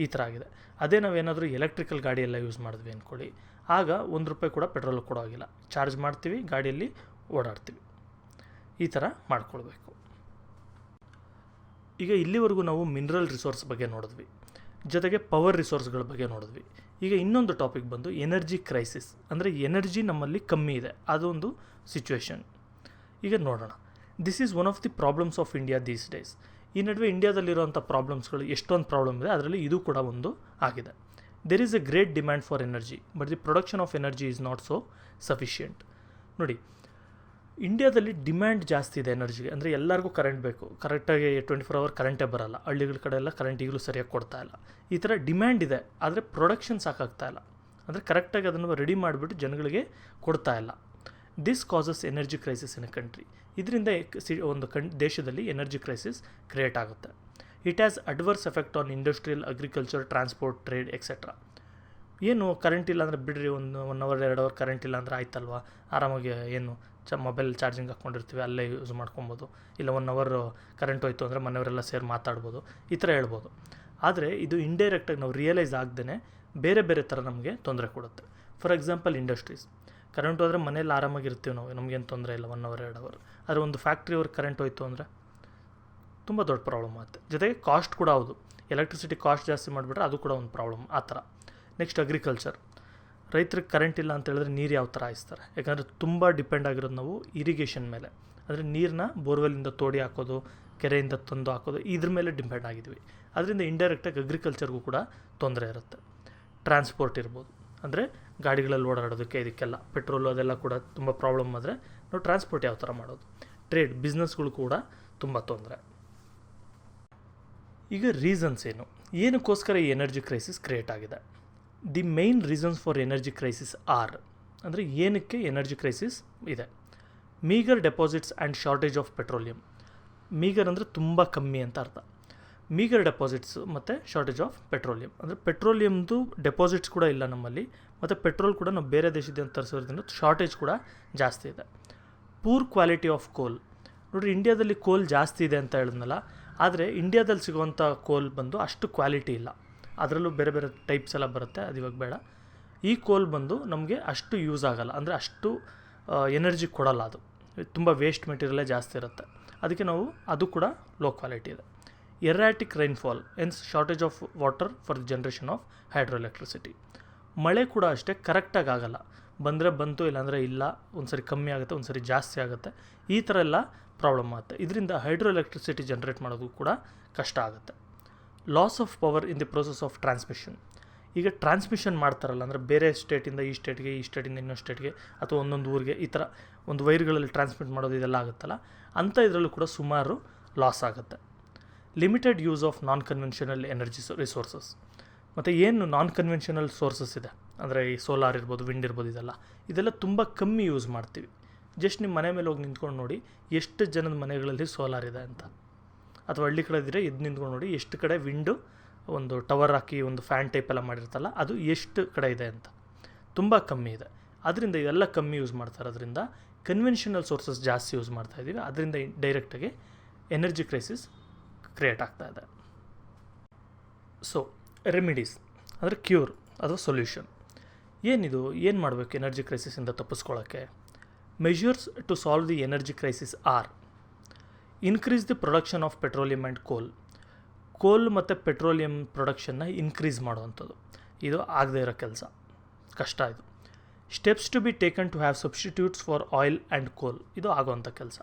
ಈ ಥರ ಆಗಿದೆ. ಅದೇ ನಾವೇನಾದರೂ ಎಲೆಕ್ಟ್ರಿಕಲ್ ಗಾಡಿ ಎಲ್ಲ ಯೂಸ್ ಮಾಡಿದ್ವಿ ಅಂದ್ಕೊಳ್ಳಿ, ಆಗ ₹1 ಕೂಡ ಪೆಟ್ರೋಲ್ ಕೊಡೋ ಆಗಿಲ್ಲ, ಚಾರ್ಜ್ ಮಾಡ್ತೀವಿ, ಗಾಡಿಯಲ್ಲಿ ಓಡಾಡ್ತೀವಿ. ಈ ಥರ ಮಾಡ್ಕೊಳ್ಬೇಕು. ಈಗ ಇಲ್ಲಿವರೆಗೂ ನಾವು ಮಿನರಲ್ ರಿಸೋರ್ಸ್ ಬಗ್ಗೆ ನೋಡಿದ್ವಿ, ಜೊತೆಗೆ ಪವರ್ ರಿಸೋರ್ಸ್ಗಳ ಬಗ್ಗೆ ನೋಡಿದ್ವಿ. ಈಗ ಇನ್ನೊಂದು ಟಾಪಿಕ್ ಬಂದು ಎನರ್ಜಿ ಕ್ರೈಸಿಸ್, ಅಂದರೆ ಎನರ್ಜಿ ನಮ್ಮಲ್ಲಿ ಕಮ್ಮಿ ಇದೆ, ಅದೊಂದು ಸಿಚುವೇಶನ್. ಈಗ ನೋಡೋಣ. This is one of the problems of India these days. ಈ ನಡುವೆ ಇಂಡಿಯಾದಲ್ಲಿರುವಂಥ ಪ್ರಾಬ್ಲಮ್ಸ್ಗಳು ಎಷ್ಟೊಂದು ಪ್ರಾಬ್ಲಮ್ ಇದೆ, ಅದರಲ್ಲಿ ಇದು ಕೂಡ ಒಂದು ಆಗಿದೆ. There is a great demand for energy, but the production of energy is not so sufficient. ನೋಡಿ, ಇಂಡಿಯಾದಲ್ಲಿ ಡಿಮ್ಯಾಂಡ್ ಜಾಸ್ತಿ ಇದೆ ಎನರ್ಜಿಗೆ, ಅಂದರೆ ಎಲ್ಲರಿಗೂ ಕರೆಂಟ್ ಬೇಕು, ಕರೆಕ್ಟಾಗಿ 24 hour ಕರೆಂಟೇ ಬರೋಲ್ಲ, ಹಳ್ಳಿಗಳ ಕಡೆ ಎಲ್ಲ ಕರೆಂಟ್ ಈಗಲೂ ಸರಿಯಾಗಿ ಕೊಡ್ತಾ ಇಲ್ಲ. ಈ ಥರ ಡಿಮ್ಯಾಂಡ್ ಇದೆ, ಆದರೆ ಪ್ರೊಡಕ್ಷನ್ ಸಾಕಾಗ್ತಾ ಇಲ್ಲ, ಅಂದರೆ ಕರೆಕ್ಟಾಗಿ ಅದನ್ನು ರೆಡಿ ಮಾಡಿಬಿಟ್ಟು ಜನಗಳಿಗೆ ಕೊಡ್ತಾ ಇಲ್ಲ. This causes energy crisis in a country. ಇದರಿಂದ ಒಂದು ದೇಶದಲ್ಲಿ ಎನರ್ಜಿ ಕ್ರೈಸಿಸ್ ಕ್ರಿಯೇಟ್ ಆಗುತ್ತೆ. It has adverse effect on industrial, agriculture, transport, trade etcetera. ಏನು ಕರೆಂಟ್ ಇಲ್ಲ ಅಂದರೆ ಬಿಡ್ರಿ, 1 hour 2 hour ಕರೆಂಟ್ ಇಲ್ಲ ಅಂದರೆ ಆಯ್ತಲ್ವಾ, ಆರಾಮಾಗಿ ಏನು ಮೊಬೈಲ್ ಚಾರ್ಜಿಂಗ್ ಹಾಕ್ಕೊಂಡಿರ್ತೀವಿ, ಅಲ್ಲೇ ಯೂಸ್ ಮಾಡ್ಕೊಬೋದು. ಇಲ್ಲ 1 hour ಕರೆಂಟ್ ಹೋಯ್ತು ಅಂದರೆ ಮನೆಯವರೆಲ್ಲ ಸೇರಿ ಮಾತಾಡ್ಬೋದು, ಈ ಥರ ಹೇಳ್ಬೋದು. ಆದರೆ ಇದು ಇಂಡೈರೆಕ್ಟಾಗಿ ನಾವು ರಿಯಲೈಸ್ ಆಗದೇ ಬೇರೆ ಬೇರೆ ಥರ ನಮಗೆ ತೊಂದರೆ ಕೊಡುತ್ತೆ. ಫಾರ್ ಎಕ್ಸಾಂಪಲ್ ಇಂಡಸ್ಟ್ರೀಸ್, ಕರೆಂಟ್ ಹೋದರೆ ಮನೇಲಿ ಆರಾಮಾಗಿರ್ತೀವಿ ನಾವು, ನಮಗೇನು ತೊಂದರೆ ಇಲ್ಲ 1 hour 2 hour. ಆದರೆ ಒಂದು ಫ್ಯಾಕ್ಟ್ರಿಯವ್ರಿಗೆ ಕರೆಂಟ್ ಹೋಯ್ತು ಅಂದರೆ ತುಂಬ ದೊಡ್ಡ ಪ್ರಾಬ್ಲಮ್ ಆಗುತ್ತೆ. ಜೊತೆಗೆ ಕಾಸ್ಟ್ ಕೂಡ ಹೌದು, ಎಲೆಕ್ಟ್ರಿಸಿಟಿ ಕಾಸ್ಟ್ ಜಾಸ್ತಿ ಮಾಡಿಬಿಟ್ರೆ ಅದು ಕೂಡ ಒಂದು ಪ್ರಾಬ್ಲಮ್ ಆ ಥರ. ನೆಕ್ಸ್ಟ್ ಅಗ್ರಿಕಲ್ಚರ್, ರೈತರಿಗೆ ಕರೆಂಟ್ ಇಲ್ಲ ಅಂತ ಹೇಳಿದ್ರೆ ನೀರು ಯಾವ ಥರ ಹಾಯಿಸ್ತಾರೆ, ಯಾಕಂದರೆ ತುಂಬ ಡಿಪೆಂಡ್ ಆಗಿರೋದು ನಾವು ಇರಿಗೇಷನ್ ಮೇಲೆ, ಅಂದರೆ ನೀರನ್ನ ಬೋರ್ವೆಲ್ಲಿಂದ ತೋಡಿ ಹಾಕೋದು, ಕೆರೆಯಿಂದ ತಂದು ಹಾಕೋದು, ಇದ್ರ ಮೇಲೆ ಡಿಪೆಂಡ್ ಆಗಿದ್ವಿ. ಅದರಿಂದ ಇಂಡೈರೆಕ್ಟಾಗಿ ಅಗ್ರಿಕಲ್ಚರ್ಗೂ ಕೂಡ ತೊಂದರೆ ಇರುತ್ತೆ. ಟ್ರಾನ್ಸ್ಪೋರ್ಟ್ ಇರ್ಬೋದು, ಅಂದರೆ ಗಾಡಿಗಳಲ್ಲಿ ಓಡಾಡೋದಕ್ಕೆ, ಇದಕ್ಕೆಲ್ಲ ಪೆಟ್ರೋಲು ಅದೆಲ್ಲ ಕೂಡ ತುಂಬ ಪ್ರಾಬ್ಲಮ್ ಆದರೆ ನಾವು ಟ್ರಾನ್ಸ್ಪೋರ್ಟ್ ಯಾವ ಥರ ಮಾಡೋದು. ಟ್ರೇಡ್ ಬಿಸ್ನೆಸ್ಗಳು ಕೂಡ ತುಂಬ ತೊಂದರೆ. ಈಗ ರೀಸನ್ಸ್ ಏನಕ್ಕೋಸ್ಕರ ಈ ಎನರ್ಜಿ ಕ್ರೈಸಿಸ್ ಕ್ರಿಯೇಟ್ ಆಗಿದೆ? The main reasons for energy crisis are, ಅಂದರೆ ಏನಕ್ಕೆ ಎನರ್ಜಿ ಕ್ರೈಸಿಸ್ ಇದೆ. Meagre deposits and shortage of petroleum. Meagre ಅಂದರೆ ತುಂಬ ಕಮ್ಮಿ ಅಂತ ಅರ್ಥ. ಮೀಗರ್ ಡೆಪಾಸಿಟ್ಸ್ ಮತ್ತು ಶಾರ್ಟೇಜ್ ಆಫ್ ಪೆಟ್ರೋಲಿಯಂ, ಅಂದರೆ ಪೆಟ್ರೋಲಿಯಮ್ದು ಡೆಪಾಸಿಟ್ಸ್ ಕೂಡ ಇಲ್ಲ ನಮ್ಮಲ್ಲಿ, ಮತ್ತು ಪೆಟ್ರೋಲ್ ಕೂಡ ನಾವು ಬೇರೆ ದೇಶದಿಂದ ತರಿಸೋದ್ರಿಂದ ಶಾರ್ಟೇಜ್ ಕೂಡ ಜಾಸ್ತಿ ಇದೆ. ಪೂರ್ ಕ್ವಾಲಿಟಿ ಆಫ್ ಕೋಲ್. ನೋಡಿರಿ, ಇಂಡಿಯಾದಲ್ಲಿ ಕೋಲ್ ಜಾಸ್ತಿ ಇದೆ ಅಂತ ಹೇಳಿದ್ನಲ್ಲ, ಆದರೆ ಇಂಡಿಯಾದಲ್ಲಿ ಸಿಗುವಂಥ ಕೋಲ್ ಬಂದು ಅಷ್ಟು ಕ್ವಾಲಿಟಿ ಇಲ್ಲ, ಅದರಲ್ಲೂ ಬೇರೆ ಬೇರೆ ಟೈಪ್ಸ್ ಎಲ್ಲ ಬರುತ್ತೆ, ಅದು ಇವಾಗ ಬೇಡ. ಈ ಕೋಲ್ ಬಂದು ನಮಗೆ ಅಷ್ಟು ಯೂಸ್ ಆಗೋಲ್ಲ, ಅಂದರೆ ಅಷ್ಟು ಎನರ್ಜಿ ಕೊಡೋಲ್ಲ, ಅದು ತುಂಬ ವೇಸ್ಟ್ ಮೆಟೀರಿಯಲೇ ಜಾಸ್ತಿ ಇರುತ್ತೆ, ಅದಕ್ಕೆ ನಾವು ಅದು ಕೂಡ ಲೋ ಕ್ವಾಲಿಟಿ ಇದೆ. Erratic rainfall ಎನ್ಸ್ shortage of water for the generation of hydro electricity. ಮಳೆ ಕೂಡ ಅಷ್ಟೇ ಕರೆಕ್ಟಾಗಿ ಆಗೋಲ್ಲ, ಬಂದರೆ ಬಂತು, ಇಲ್ಲಾಂದರೆ ಇಲ್ಲ, ಒಂದು ಸರಿ ಕಮ್ಮಿ ಆಗುತ್ತೆ, ಒಂದು ಸರಿ ಜಾಸ್ತಿ ಆಗುತ್ತೆ, ಈ ಥರ ಎಲ್ಲ ಪ್ರಾಬ್ಲಮ್ ಆಗುತ್ತೆ. ಇದರಿಂದ ಹೈಡ್ರೋ ಎಲೆಕ್ಟ್ರಿಸಿಟಿ ಜನ್ರೇಟ್ ಮಾಡೋದು ಕೂಡ ಕಷ್ಟ ಆಗುತ್ತೆ. Loss of power in the process of transmission. ಈಗ ಟ್ರಾನ್ಸ್ಮಿಷನ್ ಮಾಡ್ತಾರಲ್ಲ, ಅಂದರೆ ಬೇರೆ ಸ್ಟೇಟಿಂದ ಈ ಸ್ಟೇಟ್ಗೆ, ಈ ಸ್ಟೇಟಿಂದ ಇನ್ನೊಂದು ಸ್ಟೇಟ್ಗೆ, ಅಥವಾ ಒಂದೊಂದು ಊರಿಗೆ ಈ ಥರ ಒಂದು ವೈರ್ಗಳಲ್ಲಿ ಟ್ರಾನ್ಸ್ಮಿಟ್ ಮಾಡೋದು, ಇದೆಲ್ಲ ಆಗುತ್ತಲ್ಲ, ಅಂಥ ಇದರಲ್ಲೂ ಕೂಡ ಸುಮಾರು ಲಾಸ್ ಆಗುತ್ತೆ. Limited use of non conventional energy resources. ಮತ್ತು ಏನು ನಾನ್ ಕನ್ವೆನ್ಷನಲ್ ಸೋರ್ಸಸ್ ಇದೆ, ಅಂದರೆ ಈ ಸೋಲಾರ್ ಇರ್ಬೋದು, ವಿಂಡ್ ಇರ್ಬೋದು, ಇದೆಲ್ಲ ತುಂಬ ಕಮ್ಮಿ ಯೂಸ್ ಮಾಡ್ತೀವಿ. ಜಸ್ಟ್ ನಿಮ್ಮ ಮನೆ ಮೇಲೆ ಹೋಗಿ ನಿಂತ್ಕೊಂಡು ನೋಡಿ ಎಷ್ಟು ಜನದ ಮನೆಗಳಲ್ಲಿ ಸೋಲಾರ್ ಇದೆ ಅಂತ, ಅಥವಾ ಹಳ್ಳಿ ಕಡೆ ಇದ್ದರೆ ಇದು ನಿಂತ್ಕೊಂಡು ನೋಡಿ ಎಷ್ಟು ಕಡೆ ವಿಂಡು ಒಂದು ಟವರ್ ಹಾಕಿ ಒಂದು ಫ್ಯಾನ್ ಟೈಪ್ ಎಲ್ಲ ಮಾಡಿರ್ತಲ್ಲ, ಅದು ಎಷ್ಟು ಕಡೆ ಇದೆ ಅಂತ, ತುಂಬ ಕಮ್ಮಿ ಇದೆ. ಅದರಿಂದ ಇದೆಲ್ಲ ಕಮ್ಮಿ ಯೂಸ್ ಮಾಡ್ತಾ ಇರೋದ್ರಿಂದ ಕನ್ವೆನ್ಷನಲ್ ಸೋರ್ಸಸ್ ಜಾಸ್ತಿ ಯೂಸ್ ಮಾಡ್ತಾ ಇದ್ದೀವಿ, ಅದರಿಂದ ಡೈರೆಕ್ಟಾಗಿ ಎನರ್ಜಿ ಕ್ರೈಸಿಸ್ ಕ್ರಿಯೇಟ್ ಆಗ್ತಾ ಇದೆ. ಸೊ ರೆಮಿಡೀಸ್ ಅಂದರೆ ಕ್ಯೂರ್ ಅಥವಾ ಸೊಲ್ಯೂಷನ್ ಏನು ಮಾಡಬೇಕು ಎನರ್ಜಿ ಕ್ರೈಸಿಸಿಂದ ತಪ್ಪಿಸ್ಕೊಳ್ಳೋಕ್ಕೆ? Measures to solve the energy crisis are: increase the production of petroleum and coal ಮತ್ತು ಪೆಟ್ರೋಲಿಯಂ ಪ್ರೊಡಕ್ಷನ್ನ ಇನ್ಕ್ರೀಸ್ ಮಾಡುವಂಥದ್ದು. ಇದು ಆಗದೇ ಇರೋ ಕೆಲಸ, ಕಷ್ಟ ಇದು. Steps to be taken to have substitutes for oil and coal. ಇದು ಆಗೋವಂಥ ಕೆಲಸ.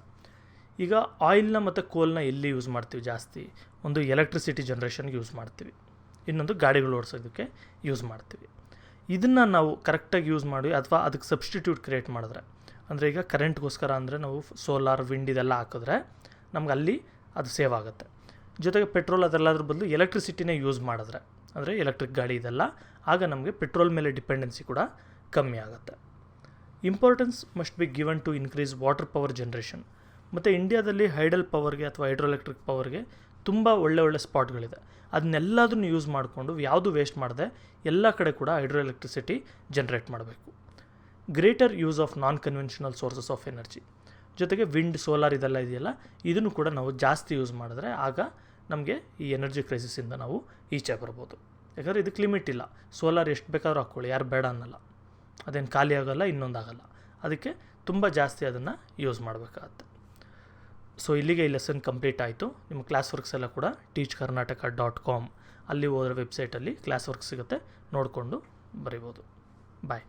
ಈಗ ಆಯಿಲ್ನ ಮತ್ತು ಕೋಲ್ನ ಎಲ್ಲಿ ಯೂಸ್ ಮಾಡ್ತೀವಿ ಜಾಸ್ತಿ? ಒಂದು ಎಲೆಕ್ಟ್ರಿಸಿಟಿ ಜನ್ರೇಷನ್ಗೆ ಯೂಸ್ ಮಾಡ್ತೀವಿ, ಇನ್ನೊಂದು ಗಾಡಿಗಳು ಓಡಿಸೋದಕ್ಕೆ ಯೂಸ್ ಮಾಡ್ತೀವಿ. ಇದನ್ನು ನಾವು ಕರೆಕ್ಟಾಗಿ ಯೂಸ್ ಮಾಡಿ ಅಥವಾ ಅದಕ್ಕೆ ಸಬ್ಸ್ಟಿಟ್ಯೂಟ್ ಕ್ರಿಯೇಟ್ ಮಾಡಿದ್ರೆ, ಅಂದರೆ ಈಗ ಕರೆಂಟ್ಗೋಸ್ಕರ ಅಂದರೆ ನಾವು ಸೋಲಾರ್, ವಿಂಡ್ ಇದೆಲ್ಲ ಹಾಕಿದ್ರೆ ನಮ್ಗೆ ಅಲ್ಲಿ ಅದು ಸೇವ್ ಆಗುತ್ತೆ. ಜೊತೆಗೆ ಪೆಟ್ರೋಲ್ ಅದೆಲ್ಲದ್ರ ಬದಲು ಎಲೆಕ್ಟ್ರಿಸಿಟಿನೇ ಯೂಸ್ ಮಾಡಿದ್ರೆ, ಅಂದರೆ ಎಲೆಕ್ಟ್ರಿಕ್ ಗಾಡಿ ಇದೆಲ್ಲ, ಆಗ ನಮಗೆ ಪೆಟ್ರೋಲ್ ಮೇಲೆ ಡಿಪೆಂಡೆನ್ಸಿ ಕೂಡ ಕಮ್ಮಿ ಆಗುತ್ತೆ. Importance must be given to increase water power generation. ಮತ್ತು ಇಂಡಿಯಾದಲ್ಲಿ ಹೈಡಲ್ ಪವರ್ಗೆ ಅಥವಾ ಹೈಡ್ರೋ ಎಲೆಕ್ಟ್ರಿಕ್ ಪವರ್ಗೆ ತುಂಬ ಒಳ್ಳೆ ಸ್ಪಾಟ್ಗಳಿದೆ. ಅದನ್ನೆಲ್ಲದನ್ನು ಯೂಸ್ ಮಾಡಿಕೊಂಡು ಯಾವುದು ವೇಸ್ಟ್ ಮಾಡದೆ ಎಲ್ಲ ಕಡೆ ಕೂಡ ಹೈಡ್ರೋ ಎಲೆಕ್ಟ್ರಿಸಿಟಿ ಜನ್ರೇಟ್ ಮಾಡಬೇಕು. Greater use of non conventional sources of energy. ಜೊತೆಗೆ ವಿಂಡ್, ಸೋಲಾರ್ ಇದೆಲ್ಲ ಇದೆಯಲ್ಲ, ಇದನ್ನು ಕೂಡ ನಾವು ಜಾಸ್ತಿ ಯೂಸ್ ಮಾಡಿದ್ರೆ ಆಗ ನಮಗೆ ಈ ಎನರ್ಜಿ ಕ್ರೈಸಿಸಿಂದ ನಾವು ಈಚೆ ಬರ್ಬೋದು. ಯಾಕಂದರೆ ಇದಕ್ಕೆ ಲಿಮಿಟ್ ಇಲ್ಲ. ಸೋಲಾರ್ ಎಷ್ಟು ಬೇಕಾದ್ರೂ ಹಾಕ್ಕೊಳ್ಳಿ, ಯಾರು ಬೇಡ ಅನ್ನಲ್ಲ. ಅದೇನು ಖಾಲಿ ಆಗೋಲ್ಲ, ಇನ್ನೊಂದಾಗಲ್ಲ. ಅದಕ್ಕೆ ತುಂಬ ಜಾಸ್ತಿ ಅದನ್ನು ಯೂಸ್ ಮಾಡಬೇಕಾಗತ್ತೆ. ಸೊ ಇಲ್ಲಿಗೆ ಈ ಲೆಸನ್ ಕಂಪ್ಲೀಟ್ ಆಯಿತು. ನಿಮ್ಮ ಕ್ಲಾಸ್ ವರ್ಕ್ಸ್ ಎಲ್ಲ ಕೂಡ teachkarnataka.com ಅಲ್ಲಿ ಹೋದ್ರೆ ವೆಬ್ಸೈಟಲ್ಲಿ ಕ್ಲಾಸ್ ವರ್ಕ್ ಸಿಗುತ್ತೆ, ನೋಡಿಕೊಂಡು ಬರಿಬೋದು. ಬಾಯ್.